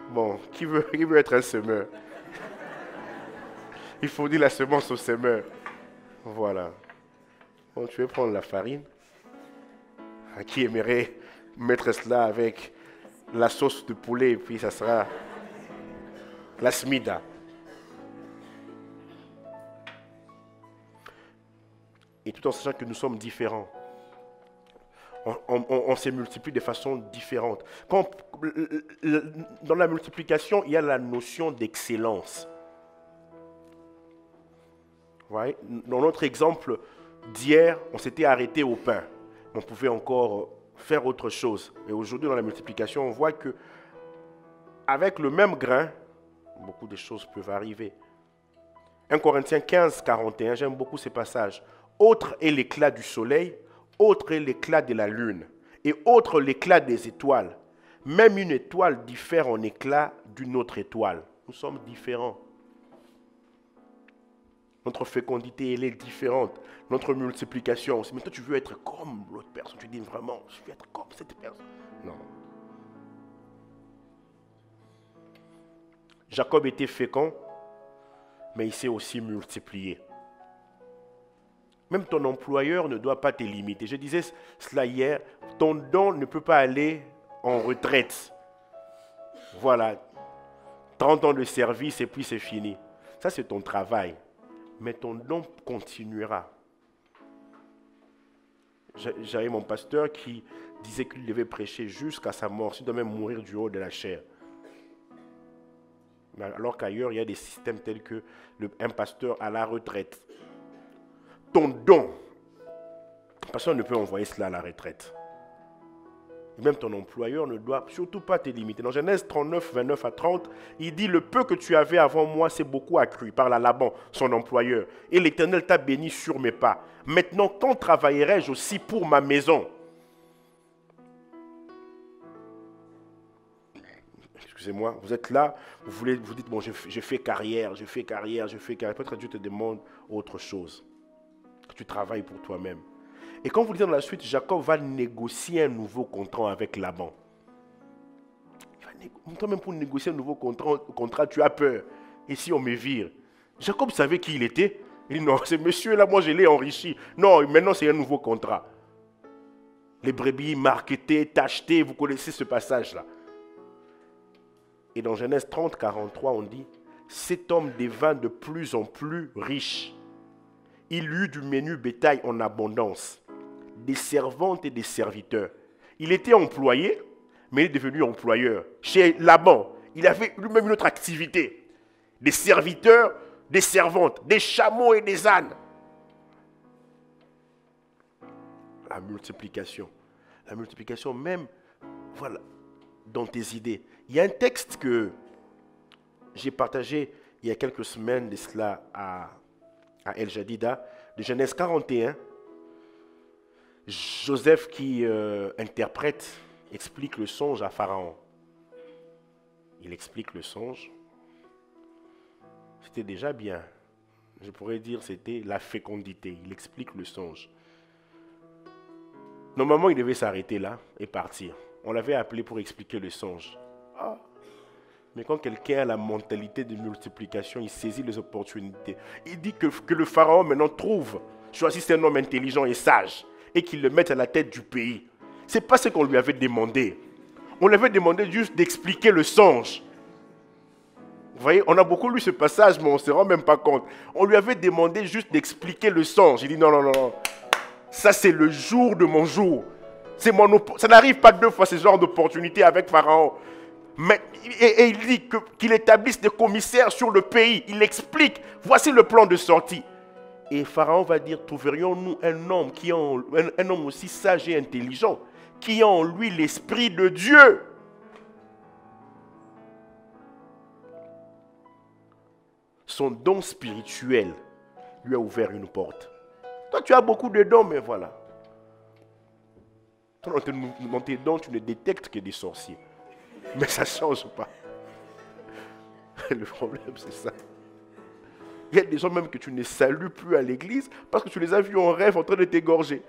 Bon, qui veut être un semeur? Il faut dire la semence au semeur. Voilà. Bon, tu veux prendre la farine? À qui aimerait mettre cela avec la sauce de poulet et puis ça sera la smida. Et tout en sachant que nous sommes différents. On se multiplie de façon différente. Dans la multiplication, il y a la notion d'excellence. Ouais. Dans notre exemple d'hier, on s'était arrêté au pain. On pouvait encore faire autre chose. Et aujourd'hui, dans la multiplication, on voit que avec le même grain, beaucoup de choses peuvent arriver. 1 Corinthiens 15, 41, j'aime beaucoup ces passages. Autre est l'éclat du soleil, autre est l'éclat de la lune, et autre l'éclat des étoiles. Même une étoile diffère en éclat d'une autre étoile. Nous sommes différents. Notre fécondité, elle est différente. Notre multiplication aussi. Mais toi, tu veux être comme l'autre personne. Tu dis vraiment, je veux être comme cette personne. Non. Jacob était fécond, mais il s'est aussi multiplié. Même ton employeur ne doit pas te limiter. Je disais cela hier, ton don ne peut pas aller en retraite. Voilà, 30 ans de service et puis c'est fini. Ça, c'est ton travail. Mais ton don continuera. J'avais mon pasteur qui disait qu'il devait prêcher jusqu'à sa mort, s'il doit même mourir du haut de la chair. Alors qu'ailleurs, il y a des systèmes tels que un pasteur à la retraite. Ton don, personne ne peut envoyer cela à la retraite. Même ton employeur ne doit surtout pas te limiter. Dans Genèse 39, 29 à 30, il dit « Le peu que tu avais avant moi, c'est beaucoup accru. » Il parle à Laban, son employeur. « Et l'Éternel t'a béni sur mes pas. Maintenant, quand travaillerai-je aussi pour ma maison ?» Excusez-moi, vous êtes là, vous dites « Bon, je fais carrière. Peut-être Dieu te demande autre chose. Que tu travailles pour toi-même. Et quand vous lisez dans la suite, Jacob va négocier un nouveau contrat avec Laban. Toi-même pour négocier un nouveau contrat, tu as peur. Et si on me vire? Jacob savait qui il était. Il dit non, ce monsieur-là, moi je l'ai enrichi. Non, maintenant c'est un nouveau contrat. Les brebis marketées, tachetées, vous connaissez ce passage-là. Et dans Genèse 30, 43, on dit, cet homme devint de plus en plus riche. Il eut du menu bétail en abondance, des servantes et des serviteurs. Il était employé, mais il est devenu employeur. Chez Laban, il avait lui-même une autre activité. Des serviteurs, des servantes, des chameaux et des ânes. La multiplication. La multiplication même, voilà, dans tes idées. Il y a un texte que j'ai partagé il y a quelques semaines de cela à El Jadida, de Genèse 41. Joseph qui interprète, explique le songe à Pharaon. Il explique le songe. C'était déjà bien. Je pourrais dire c'était la fécondité. Il explique le songe. Normalement, il devait s'arrêter là et partir. On l'avait appelé pour expliquer le songe. Ah. Mais quand quelqu'un a la mentalité de multiplication, il saisit les opportunités. Il dit que le pharaon maintenant choisisse un homme intelligent et sage et qu'il le mette à la tête du pays. Ce n'est pas ce qu'on lui avait demandé. On lui avait demandé juste d'expliquer le songe. Vous voyez, on a beaucoup lu ce passage, mais on ne se rend même pas compte. On lui avait demandé juste d'expliquer le songe. Il dit non, non, non, non. Ça, c'est le jour de mon jour. Ça n'arrive pas deux fois ce genre d'opportunité avec Pharaon. Mais, et il dit qu'il établisse des commissaires sur le pays. Il explique, voici le plan de sortie. Et Pharaon va dire, trouverions-nous un homme aussi sage et intelligent, qui a en lui l'esprit de Dieu. Son don spirituel lui a ouvert une porte. Toi, tu as beaucoup de dons, mais voilà. Toi, dans tes dons, tu ne détectes que des sorciers. Mais ça ne change pas. Le problème, c'est ça. Il y a des gens même que tu ne salues plus à l'église parce que tu les as vus en rêve en train de t'égorger.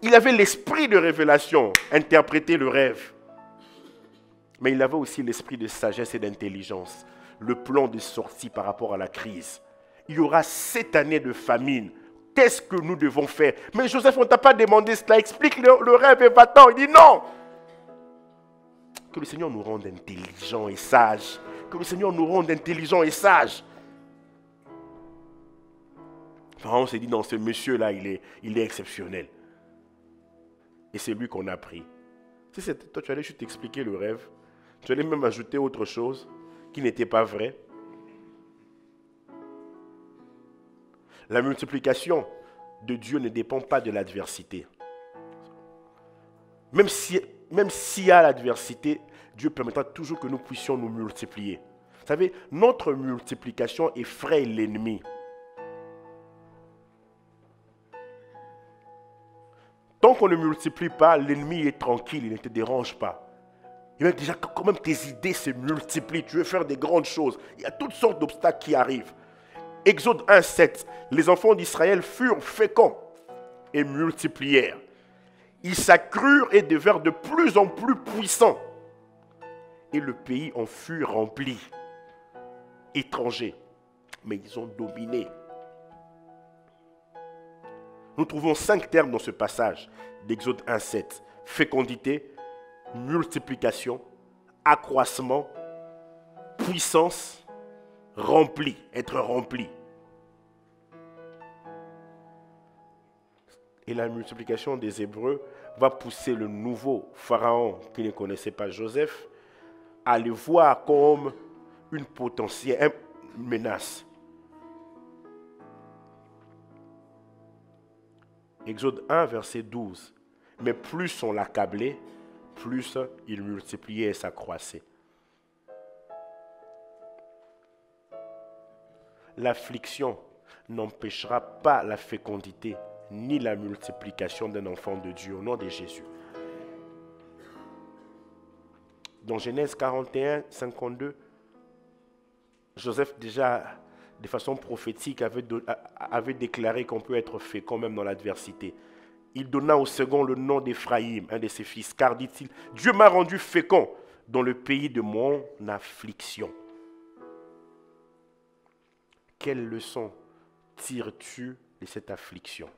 Il avait l'esprit de révélation, interpréter le rêve. Mais il avait aussi l'esprit de sagesse et d'intelligence. Le plan de sortie par rapport à la crise. Il y aura 7 années de famine. Qu'est-ce que nous devons faire? Mais Joseph, on ne t'a pas demandé cela. Explique le rêve et va-t'en. Il dit non. Que le Seigneur nous rende intelligents et sages. Que le Seigneur nous rende intelligents et sages. Pharaon s'est dit, non, ce monsieur-là, il est exceptionnel. Et c'est lui qu'on a pris. Toi, tu allais juste expliquer le rêve. Tu allais même ajouter autre chose qui n'était pas vrai. La multiplication de Dieu ne dépend pas de l'adversité. Même s'il y a l'adversité, Dieu permettra toujours que nous puissions nous multiplier. Vous savez, notre multiplication effraie l'ennemi. Tant qu'on ne multiplie pas, l'ennemi est tranquille, il ne te dérange pas. Il a déjà quand même tes idées se multiplient, tu veux faire des grandes choses. Il y a toutes sortes d'obstacles qui arrivent. Exode 1,7, les enfants d'Israël furent féconds et multiplièrent. Ils s'accrurent et devinrent de plus en plus puissants. Et le pays en fut rempli. Étrangers, mais ils ont dominé. Nous trouvons 5 termes dans ce passage d'Exode 1,7. Fécondité, multiplication, accroissement, puissance, rempli, être rempli. Et la multiplication des Hébreux va pousser le nouveau Pharaon qui ne connaissait pas Joseph à le voir comme une potentielle menace. Exode 1, verset 12. Mais plus on l'accablait, plus il multipliait et s'accroissait. L'affliction n'empêchera pas la fécondité ni la multiplication d'un enfant de Dieu au nom de Jésus. Dans Genèse 41, 52, Joseph déjà de façon prophétique avait déclaré qu'on peut être fécond même dans l'adversité. Il donna au second le nom d'Éphraïm, un de ses fils, car dit-il, Dieu m'a rendu fécond dans le pays de mon affliction. Quelle leçon tires-tu de cette affliction?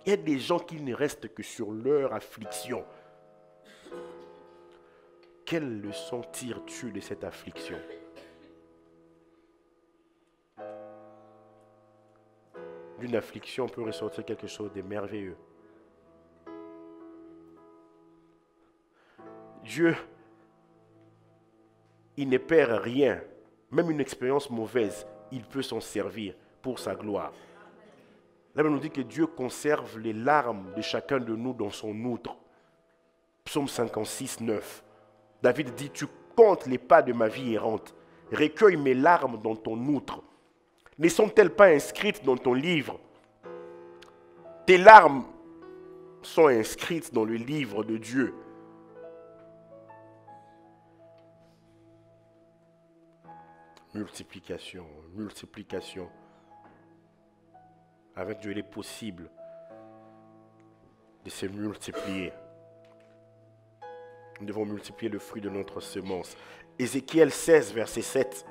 Il y a des gens qui ne restent que sur leur affliction. Quelle leçon tires-tu de cette affliction? D'une affliction peut ressortir quelque chose de merveilleux. Dieu, il ne perd rien. Même une expérience mauvaise, il peut s'en servir pour sa gloire. La Bible nous dit que Dieu conserve les larmes de chacun de nous dans son outre. Psaume 56, 9. David dit, tu comptes les pas de ma vie errante. Recueille mes larmes dans ton outre. Ne sont-elles pas inscrites dans ton livre? Tes larmes sont inscrites dans le livre de Dieu. Multiplication, multiplication. Avec Dieu, il est possible de se multiplier. Nous devons multiplier le fruit de notre semence. Ézéchiel 16, verset 7.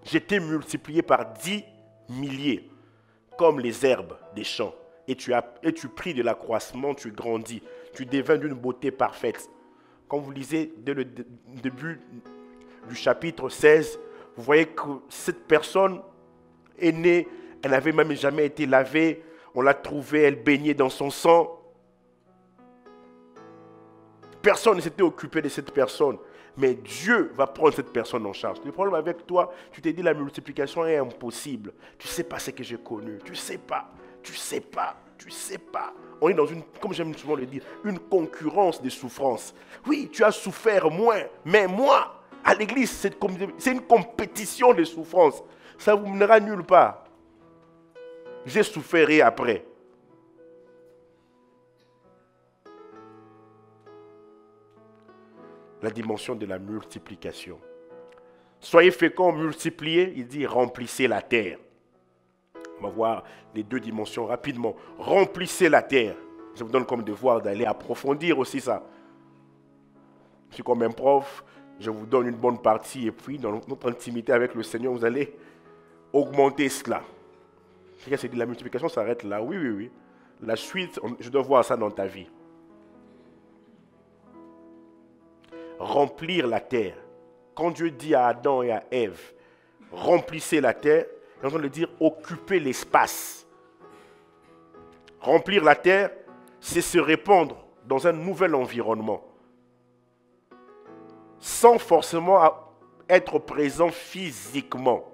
J'étais multiplié par 10 milliers, comme les herbes des champs. Et tu pris de l'accroissement, tu grandis. Tu devins d'une beauté parfaite. Quand vous lisez dès le début du chapitre 16, vous voyez que cette personne est née, elle n'avait même jamais été lavée. On l'a trouvée, elle baignait dans son sang. Personne ne s'était occupé de cette personne. Mais Dieu va prendre cette personne en charge. Le problème avec toi, tu t'es dit la multiplication est impossible. Tu ne sais pas ce que j'ai connu. Tu ne sais pas. Tu ne sais pas. Tu ne sais pas. On est dans une, comme j'aime souvent le dire, une concurrence des souffrances. Oui, tu as souffert moins. Mais moi, à l'église, c'est une compétition de souffrances. Ça ne vous mènera nulle part. J'ai souffert et après. La dimension de la multiplication. Soyez féconds, multipliez. Il dit remplissez la terre. On va voir les deux dimensions rapidement. Remplissez la terre. Je vous donne comme devoir d'aller approfondir aussi ça. Je suis comme un prof, je vous donne une bonne partie et puis dans notre intimité avec le Seigneur, vous allez augmenter cela. Quelqu'un s'est dit la multiplication s'arrête là. Oui, oui, oui. La suite, je dois voir ça dans ta vie. Remplir la terre. Quand Dieu dit à Adam et à Ève, remplissez la terre, il est en train de dire occuper l'espace. Remplir la terre, c'est se répandre dans un nouvel environnement. Sans forcément être présent physiquement.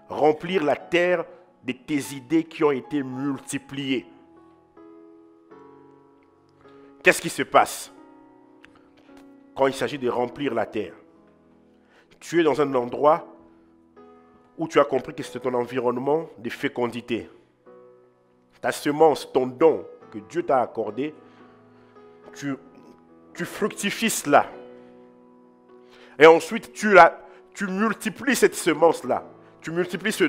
Remplir la terre de tes idées qui ont été multipliées. Qu'est-ce qui se passe quand il s'agit de remplir la terre? Tu es dans un endroit où tu as compris que c'est ton environnement de fécondité. Ta semence, ton don que Dieu t'a accordé, tu fructifies cela. Et ensuite, tu multiplies cette semence-là. Tu multiplies ce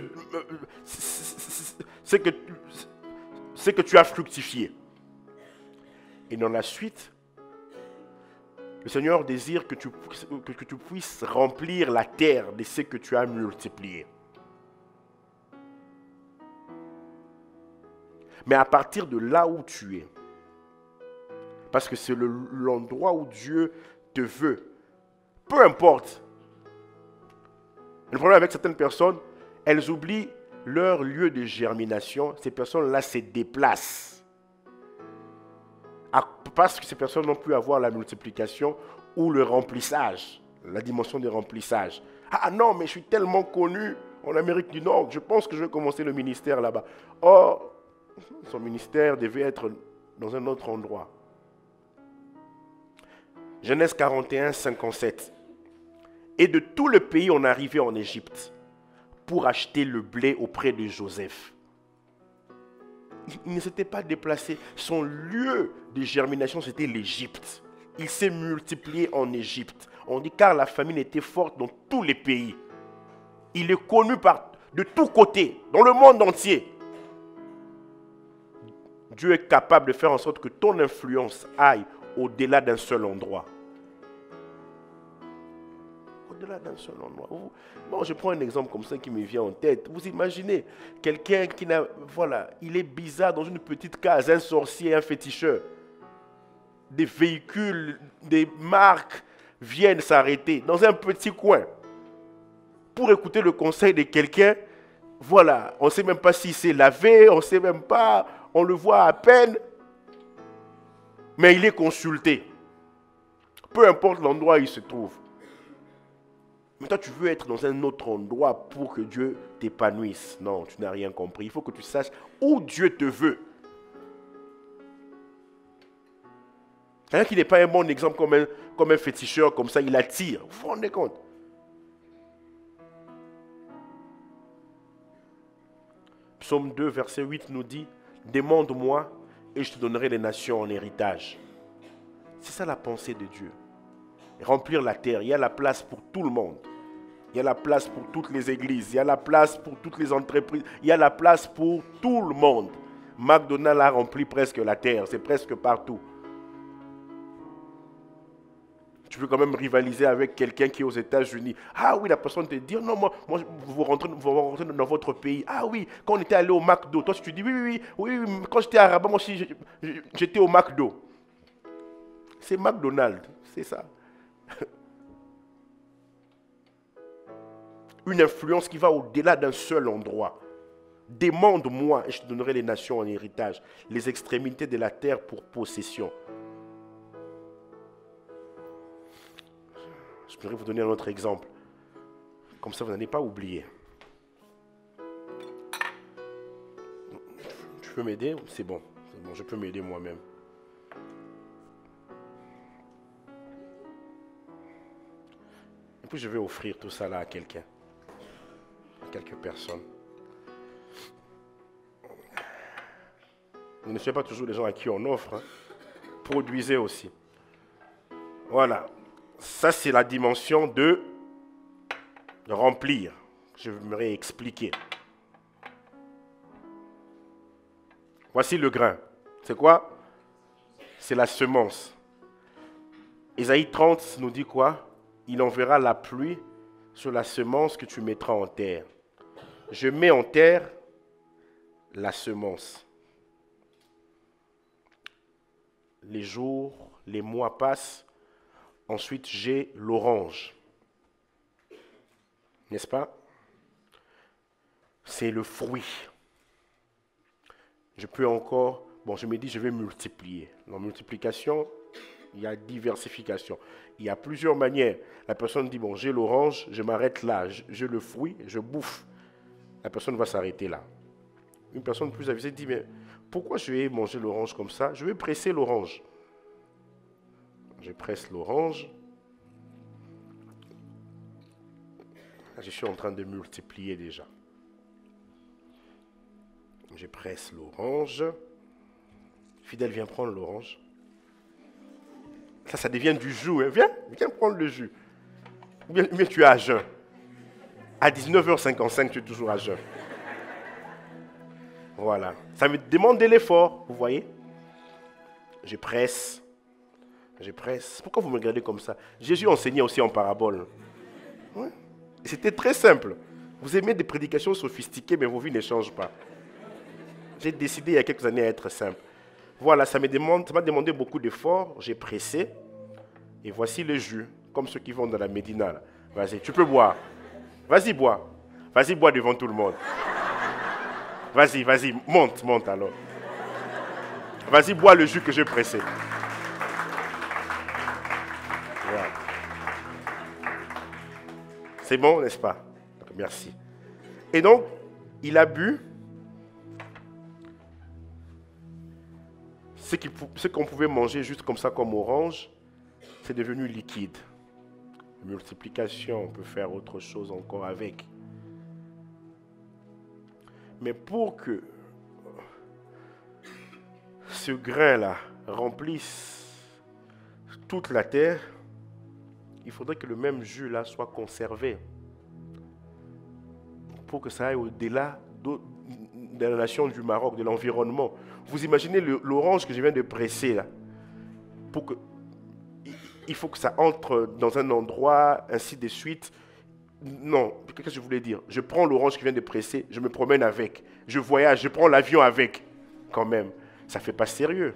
que tu as fructifié. Et dans la suite, le Seigneur désire que tu puisses remplir la terre de ce que tu as multiplié. Mais à partir de là où tu es, parce que c'est l'endroit où Dieu te veut, peu importe. Le problème avec certaines personnes, elles oublient leur lieu de germination. Ces personnes-là se déplacent. Parce que ces personnes n'ont pu avoir la multiplication ou le remplissage, la dimension de remplissage. Ah non, mais je suis tellement connu en Amérique du Nord, je pense que je vais commencer le ministère là-bas. Or, son ministère devait être dans un autre endroit. Genèse 41, 57. Et de tout le pays, on arrivait en Égypte pour acheter le blé auprès de Joseph. Il ne s'était pas déplacé. Son lieu de germination, c'était l'Égypte. Il s'est multiplié en Égypte. On dit car la famine était forte dans tous les pays. Il est connu de tous côtés, dans le monde entier. Dieu est capable de faire en sorte que ton influence aille au-delà d'un seul endroit. Au-delà d'un seul endroit. Bon, je prends un exemple comme ça qui me vient en tête. Vous imaginez quelqu'un qui n'a... Voilà, il est bizarre dans une petite case, un sorcier, un féticheur. Des véhicules, des marques viennent s'arrêter dans un petit coin pour écouter le conseil de quelqu'un. Voilà, on ne sait même pas s'il s'est lavé, on ne sait même pas, on le voit à peine. Mais il est consulté. Peu importe l'endroit où il se trouve. Mais toi, tu veux être dans un autre endroit pour que Dieu t'épanouisse. Non, tu n'as rien compris. Il faut que tu saches où Dieu te veut. Quelqu'un qui n'est pas un bon exemple comme un féticheur, comme ça, il attire. Vous vous rendez compte? Psaume 2, verset 8 nous dit, « Demande-moi et je te donnerai les nations en héritage. » C'est ça la pensée de Dieu. Remplir la terre, il y a la place pour tout le monde. Il y a la place pour toutes les églises, il y a la place pour toutes les entreprises, il y a la place pour tout le monde. McDonald's a rempli presque la terre, c'est presque partout. Tu peux quand même rivaliser avec quelqu'un qui est aux États-Unis. Ah oui, la personne te dit, non, moi vous rentrez dans votre pays. Ah oui, quand on était allé au McDo, toi tu dis, oui, quand j'étais à Rabat, moi aussi j'étais au McDo. C'est McDonald's, c'est ça. Une influence qui va au-delà d'un seul endroit. Demande-moi et je te donnerai les nations en héritage, les extrémités de la terre pour possession. Je pourrais vous donner un autre exemple. Comme ça, vous n'allez pas oublier. Tu peux m'aider? C'est bon, je peux m'aider moi-même. Et puis je vais offrir tout ça là à quelqu'un. Quelques personnes. Ne soyez pas toujours les gens à qui on offre. Hein. Produisez aussi. Voilà. Ça, c'est la dimension de remplir. Je vais expliquer. Voici le grain. C'est quoi? C'est la semence. Ésaïe 30 nous dit quoi? Il enverra la pluie sur la semence que tu mettras en terre. Je mets en terre la semence. Les jours, les mois passent. Ensuite, j'ai l'orange. N'est-ce pas? C'est le fruit. Je peux encore... Bon, je me dis, je vais multiplier. Dans multiplication, il y a diversification. Il y a plusieurs manières. La personne dit, bon, j'ai l'orange, je m'arrête là. J'ai le fruit, je bouffe. La personne va s'arrêter là. Une personne plus avisée dit, mais pourquoi je vais manger l'orange comme ça? Je vais presser l'orange. Je presse l'orange. Je suis en train de multiplier déjà. Je presse l'orange. Fidèle, viens prendre l'orange. Ça devient du jus. Hein. Viens prendre le jus. Ou bien tu es à jeun. À 19h55, tu es toujours à jeun. Voilà. Ça me demande de l'effort, vous voyez. Je presse. Je presse. Pourquoi vous me regardez comme ça? Jésus enseignait aussi en parabole. Ouais. C'était très simple. Vous aimez des prédications sophistiquées, mais vos vies ne changent pas. J'ai décidé il y a quelques années à être simple. Voilà, ça m'a demandé beaucoup d'efforts. J'ai pressé. Et voici le jus, comme ceux qui vont dans la Médina. Vas-y, tu peux boire. Vas-y, bois. Vas-y, bois devant tout le monde. Vas-y, monte alors. Vas-y, bois le jus que j'ai pressé. Voilà. C'est bon, n'est-ce pas? Merci. Et donc, il a bu ce qu'on pouvait manger juste comme ça, comme orange, c'est devenu liquide. Multiplication, on peut faire autre chose encore avec. Mais pour que ce grain-là remplisse toute la terre, il faudrait que le même jus-là soit conservé. Pour que ça aille au-delà de la nation du Maroc, de l'environnement. Vous imaginez l'orange que je viens de presser là. Il faut que ça entre dans un endroit, ainsi de suite. Non, qu'est-ce que je voulais dire? Je prends l'orange que je viens de presser, je me promène avec. Je voyage, je prends l'avion avec. Quand même, ça ne fait pas sérieux.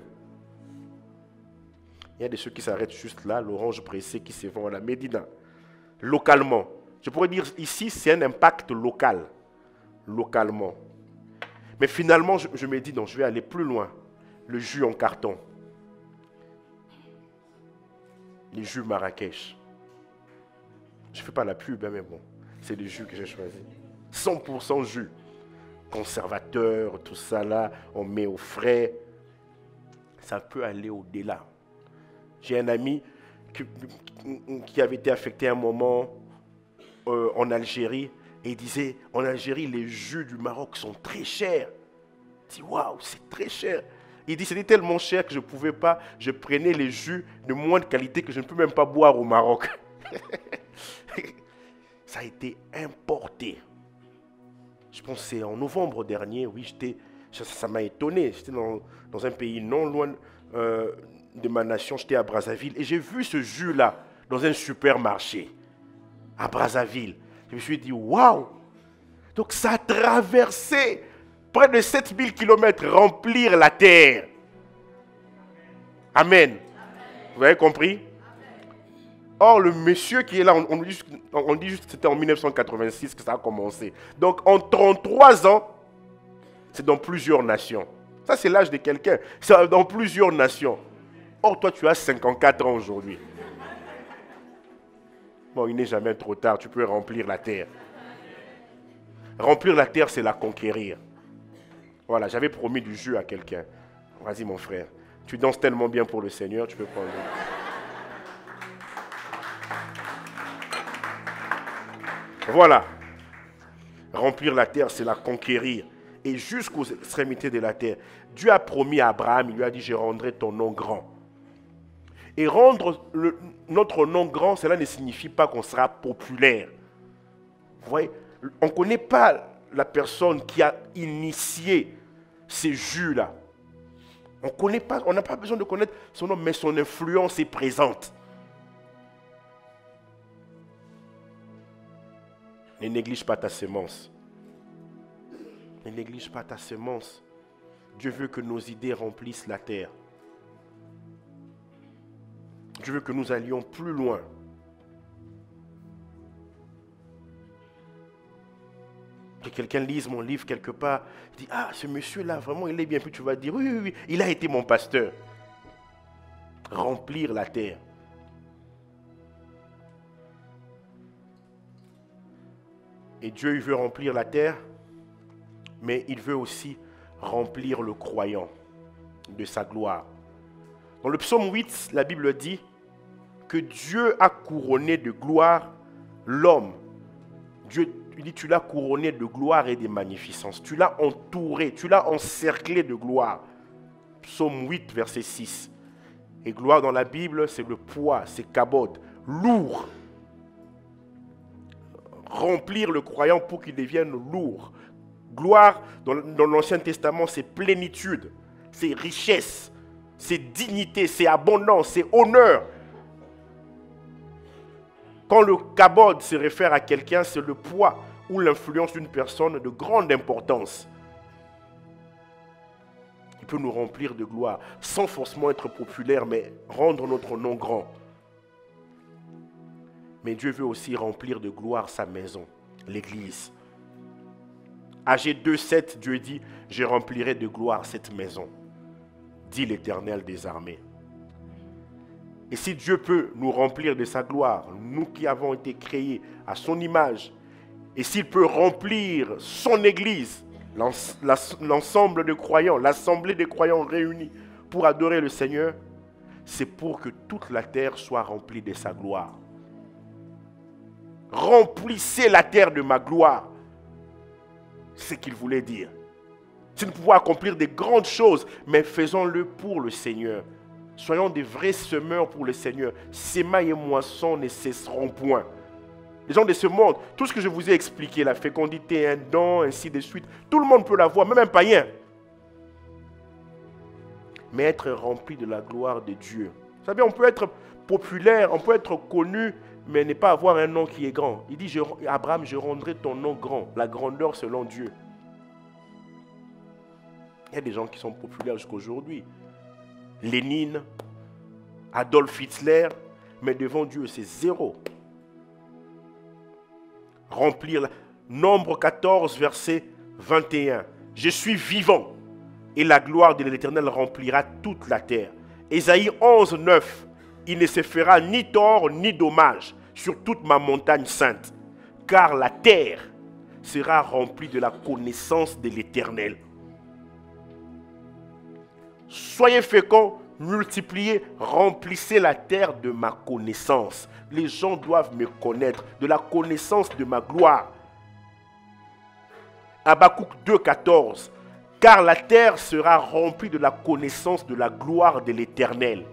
Il y a des ceux qui s'arrêtent juste là, l'orange pressée qui se vend à la Médina. Localement. Je pourrais dire ici, c'est un impact local. Localement. Mais finalement, je me dis, non, je vais aller plus loin. Le jus en carton. Les jus Marrakech. Je ne fais pas la pub, mais bon, c'est le jus que j'ai choisi. 100% jus. Conservateur, tout ça là, on met au frais. Ça peut aller au-delà. J'ai un ami qui avait été affecté à un moment en Algérie. Et il disait, en Algérie, les jus du Maroc sont très chers. Il dit, waouh, c'est très cher. Il dit, c'était tellement cher que je ne pouvais pas, je prenais les jus de moindre qualité que je ne peux même pas boire au Maroc. Ça a été importé. Je pense que c'est en novembre dernier, oui, ça m'a étonné. J'étais dans un pays non loin de ma nation, j'étais à Brazzaville. Et j'ai vu ce jus-là dans un supermarché à Brazzaville. Je me suis dit, waouh! Donc ça a traversé près de 7000 km, remplir la terre. Amen. Vous avez compris? Or, le monsieur qui est là, on dit juste que c'était en 1986 que ça a commencé. Donc, en 33 ans, c'est dans plusieurs nations. Ça, c'est l'âge de quelqu'un. C'est dans plusieurs nations. Or, toi, tu as 54 ans aujourd'hui. Bon, il n'est jamais trop tard, tu peux remplir la terre. Remplir la terre, c'est la conquérir. Voilà, j'avais promis du jus à quelqu'un. Vas-y, mon frère. Tu danses tellement bien pour le Seigneur, tu peux prendre. Voilà. Remplir la terre, c'est la conquérir. Et jusqu'aux extrémités de la terre. Dieu a promis à Abraham, il lui a dit, je rendrai ton nom grand. Et rendre notre nom grand, cela ne signifie pas qu'on sera populaire. Vous voyez, on ne connaît pas la personne qui a initié ces jus-là. On n'a pas besoin de connaître son nom, mais son influence est présente. Ne néglige pas ta semence. Ne néglige pas ta semence. Dieu veut que nos idées remplissent la terre. Dieu veut que nous allions plus loin. Que quelqu'un lise mon livre quelque part, il dit, ah, ce monsieur-là, vraiment, il est bien. Puis tu vas dire, oui, oui, oui, il a été mon pasteur. Remplir la terre. Et Dieu, il veut remplir la terre, mais il veut aussi remplir le croyant de sa gloire. Dans le psaume 8, la Bible dit que Dieu a couronné de gloire l'homme. Dieu, il dit, tu l'as couronné de gloire et de magnificence. Tu l'as entouré, tu l'as encerclé de gloire. Psaume 8, verset 6. Et gloire dans la Bible, c'est le poids, c'est kabod, lourd. Remplir le croyant pour qu'il devienne lourd. Gloire, dans l'Ancien Testament, c'est plénitude, c'est richesse, c'est dignité, c'est abondance, c'est honneur. Quand le kabod se réfère à quelqu'un, c'est le poids ou l'influence d'une personne de grande importance. Il peut nous remplir de gloire, sans forcément être populaire, mais rendre notre nom grand. Mais Dieu veut aussi remplir de gloire sa maison, l'Église. Agé 2,7, Dieu dit, je remplirai de gloire cette maison, dit l'Éternel des armées. Et si Dieu peut nous remplir de sa gloire, nous qui avons été créés à son image, et s'il peut remplir son Église, l'ensemble de croyants, l'assemblée des croyants réunis pour adorer le Seigneur, c'est pour que toute la terre soit remplie de sa gloire. Remplissez la terre de ma gloire. C'est ce qu'il voulait dire. Si nous pouvons accomplir des grandes choses, mais faisons-le pour le Seigneur. Soyons des vrais semeurs pour le Seigneur. Sémailles et moissons ne cesseront point. Les gens de ce monde, tout ce que je vous ai expliqué, la fécondité, un don, ainsi de suite, tout le monde peut l'avoir, même un païen. Mais être rempli de la gloire de Dieu. Vous savez, on peut être populaire, on peut être connu, mais ne pas avoir un nom qui est grand. Il dit, Abraham, je rendrai ton nom grand, la grandeur selon Dieu. Il y a des gens qui sont populaires jusqu'à aujourd'hui. Lénine, Adolf Hitler, mais devant Dieu, c'est zéro. Remplir, Nombre 14, verset 21. Je suis vivant, et la gloire de l'Éternel remplira toute la terre. Ésaïe 11, 9. Il ne se fera ni tort ni dommage sur toute ma montagne sainte, car la terre sera remplie de la connaissance de l'Éternel. Soyez féconds, multipliez, remplissez la terre de ma connaissance. Les gens doivent me connaître, de la connaissance de ma gloire. Habakkuk 2, 14. Car la terre sera remplie de la connaissance de la gloire de l'Éternel,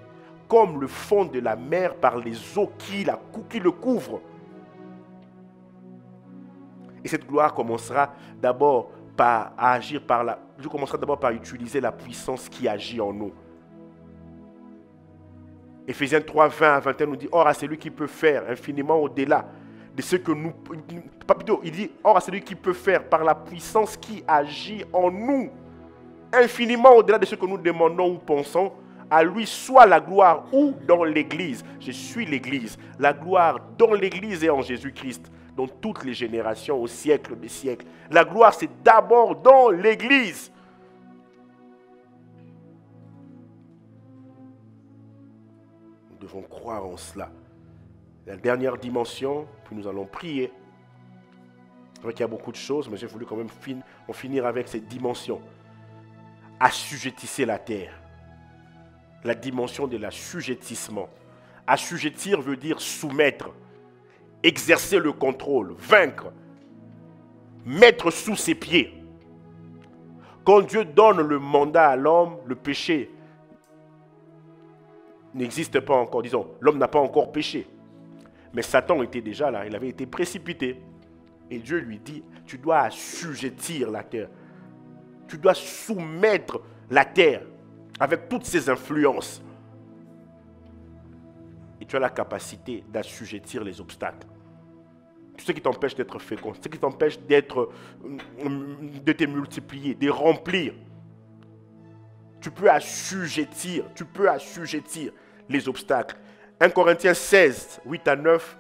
comme le fond de la mer par les eaux qui le couvrent. Et cette gloire commencera d'abord par agir Dieu commencera d'abord par utiliser la puissance qui agit en nous. Éphésiens 3, 20 à 21 nous dit, or à celui qui peut faire infiniment au-delà de ce que nous... Pas plutôt, il dit, or à celui qui peut faire par la puissance qui agit en nous, infiniment au-delà de ce que nous demandons ou pensons, à lui soit la gloire ou dans l'Église. Je suis l'Église. La gloire dans l'Église et en Jésus-Christ, dans toutes les générations, au siècle des siècles. La gloire, c'est d'abord dans l'Église. Nous devons croire en cela. La dernière dimension, puis nous allons prier. C'est vrai qu'il y a beaucoup de choses, mais j'ai voulu quand même finir avec cette dimension. Assujettissez la terre. La dimension de l'assujettissement. Assujettir veut dire soumettre, exercer le contrôle, vaincre, mettre sous ses pieds. Quand Dieu donne le mandat à l'homme, le péché n'existe pas encore, disons, l'homme n'a pas encore péché. Mais Satan était déjà là, il avait été précipité. Et Dieu lui dit, tu dois assujettir la terre. Tu dois soumettre la terre avec toutes ses influences. Et tu as la capacité d'assujettir les obstacles. Tout ce qui t'empêche d'être fécond, ce qui t'empêche de te multiplier, de remplir. Tu peux assujettir les obstacles. 1 Corinthiens 16, 8 à 9.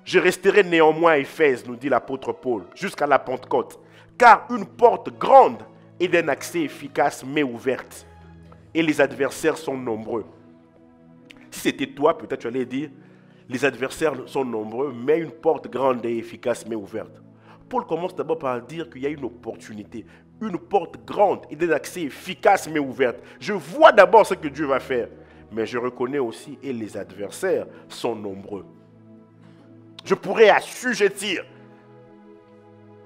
Je resterai néanmoins à Éphèse, nous dit l'apôtre Paul, jusqu'à la Pentecôte. Car une porte grande et d'un accès efficace m'est ouverte. Et les adversaires sont nombreux. Si c'était toi, peut-être tu allais dire, les adversaires sont nombreux, mais une porte grande et efficace m'est ouverte. Paul commence d'abord par dire qu'il y a une opportunité. Une porte grande et d'un accès efficace m'est ouverte. Je vois d'abord ce que Dieu va faire. Mais je reconnais aussi, et les adversaires sont nombreux. Je pourrais assujettir.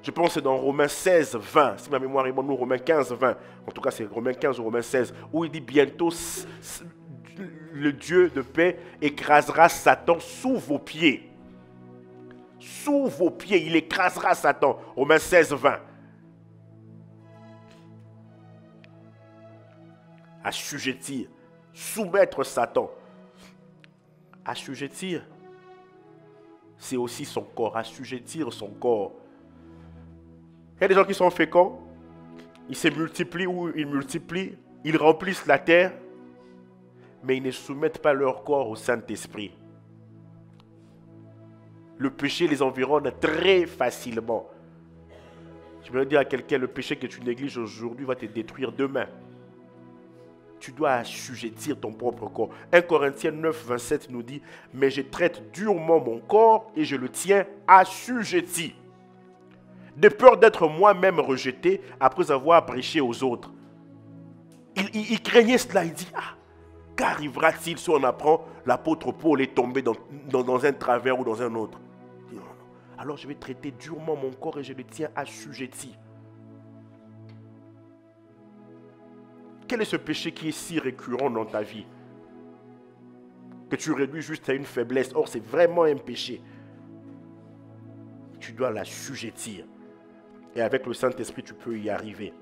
Je pense que c'est dans Romains 16, 20. Si ma mémoire est bonne, nous, Romains 15, 20. En tout cas, c'est Romains 15 ou Romains 16. Où il dit bientôt, le Dieu de paix écrasera Satan sous vos pieds. Sous vos pieds, il écrasera Satan. Romains 16, 20. Assujettir. Soumettre Satan. Assujettir. C'est aussi son corps. Assujettir son corps. Il y a des gens qui sont féconds. Ils se multiplient ou ils multiplient. Ils remplissent la terre. Mais ils ne soumettent pas leur corps au Saint-Esprit. Le péché les environne très facilement. Je vais dire à quelqu'un, le péché que tu négliges aujourd'hui va te détruire demain. Tu dois assujettir ton propre corps. 1 Corinthiens 9, 27 nous dit, mais je traite durement mon corps et je le tiens assujetti. De peur d'être moi-même rejeté après avoir prêché aux autres. Il craignait cela, il dit, qu'arrivera-t-il si on apprend l'apôtre Paul est tombé dans un travers ou dans un autre? Il dit, non. Alors je vais traiter durement mon corps et je le tiens assujetti. Quel est ce péché qui est si récurrent dans ta vie? Que tu réduis juste à une faiblesse. Or, c'est vraiment un péché. Tu dois l'assujettir. Et avec le Saint-Esprit, tu peux y arriver.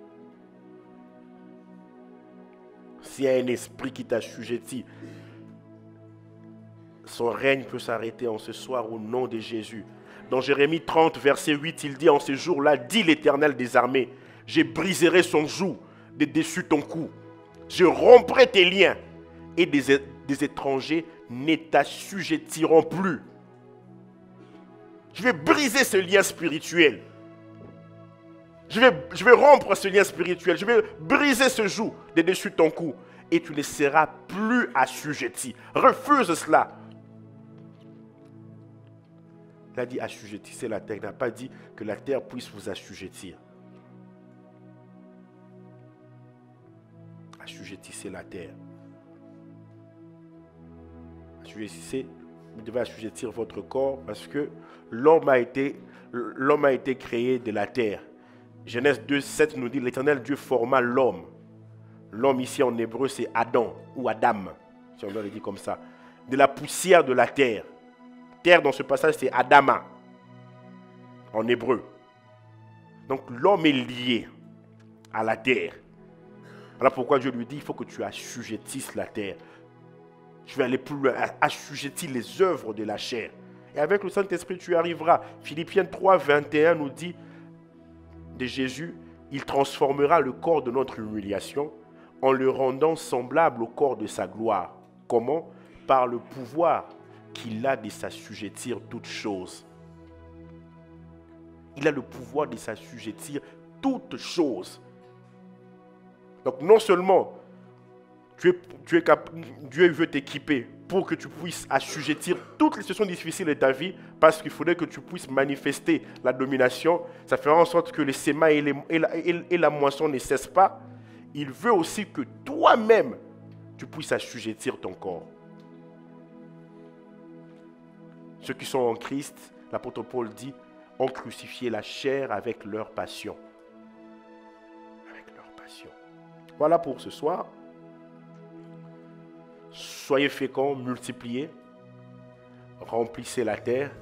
S'il y a un esprit qui t'assujettit, son règne peut s'arrêter en ce soir au nom de Jésus. Dans Jérémie 30, verset 8, il dit, en ce jour-là, dit l'Éternel des armées, je briserai son joug de dessus ton cou. Je romprai tes liens et des étrangers ne t'assujettiront plus. Je vais briser ce lien spirituel. Je vais rompre ce lien spirituel. Je vais briser ce joug de dessus ton cou. Et tu ne seras plus assujetti. Refuse cela. Il a dit assujettissez la terre. Il n'a pas dit que la terre puisse vous assujettir. Assujettissez la terre. Assujettissez, vous devez assujettir votre corps parce que l'homme a été créé de la terre. Genèse 2, 7 nous dit l'Éternel Dieu forma l'homme. L'homme ici en hébreu c'est Adam ou Adam, si on doit le dire comme ça. De la poussière de la terre. Terre dans ce passage c'est Adama en hébreu. Donc l'homme est lié à la terre. Voilà pourquoi Dieu lui dit, il faut que tu assujettisses la terre. Je vais aller plus loin, assujettir les œuvres de la chair. Et avec le Saint-Esprit, tu y arriveras. Philippiens 3, 21 nous dit de Jésus, il transformera le corps de notre humiliation en le rendant semblable au corps de sa gloire. Comment? Par le pouvoir qu'il a de s'assujettir toutes choses. Il a le pouvoir de s'assujettir toutes choses. Donc non seulement Dieu veut t'équiper pour que tu puisses assujettir toutes les situations difficiles de ta vie, parce qu'il faudrait que tu puisses manifester la domination. Ça fera en sorte que les semailles et la moisson ne cessent pas. Il veut aussi que toi-même, tu puisses assujettir ton corps. Ceux qui sont en Christ, l'apôtre Paul dit, ont crucifié la chair avec leur passion. Avec leur passion. Voilà pour ce soir. soyez féconds, multipliez, remplissez la terre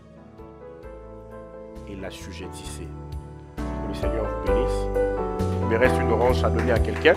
et l'assujettissez. Que le Seigneur vous bénisse. Il me reste une orange à donner à quelqu'un.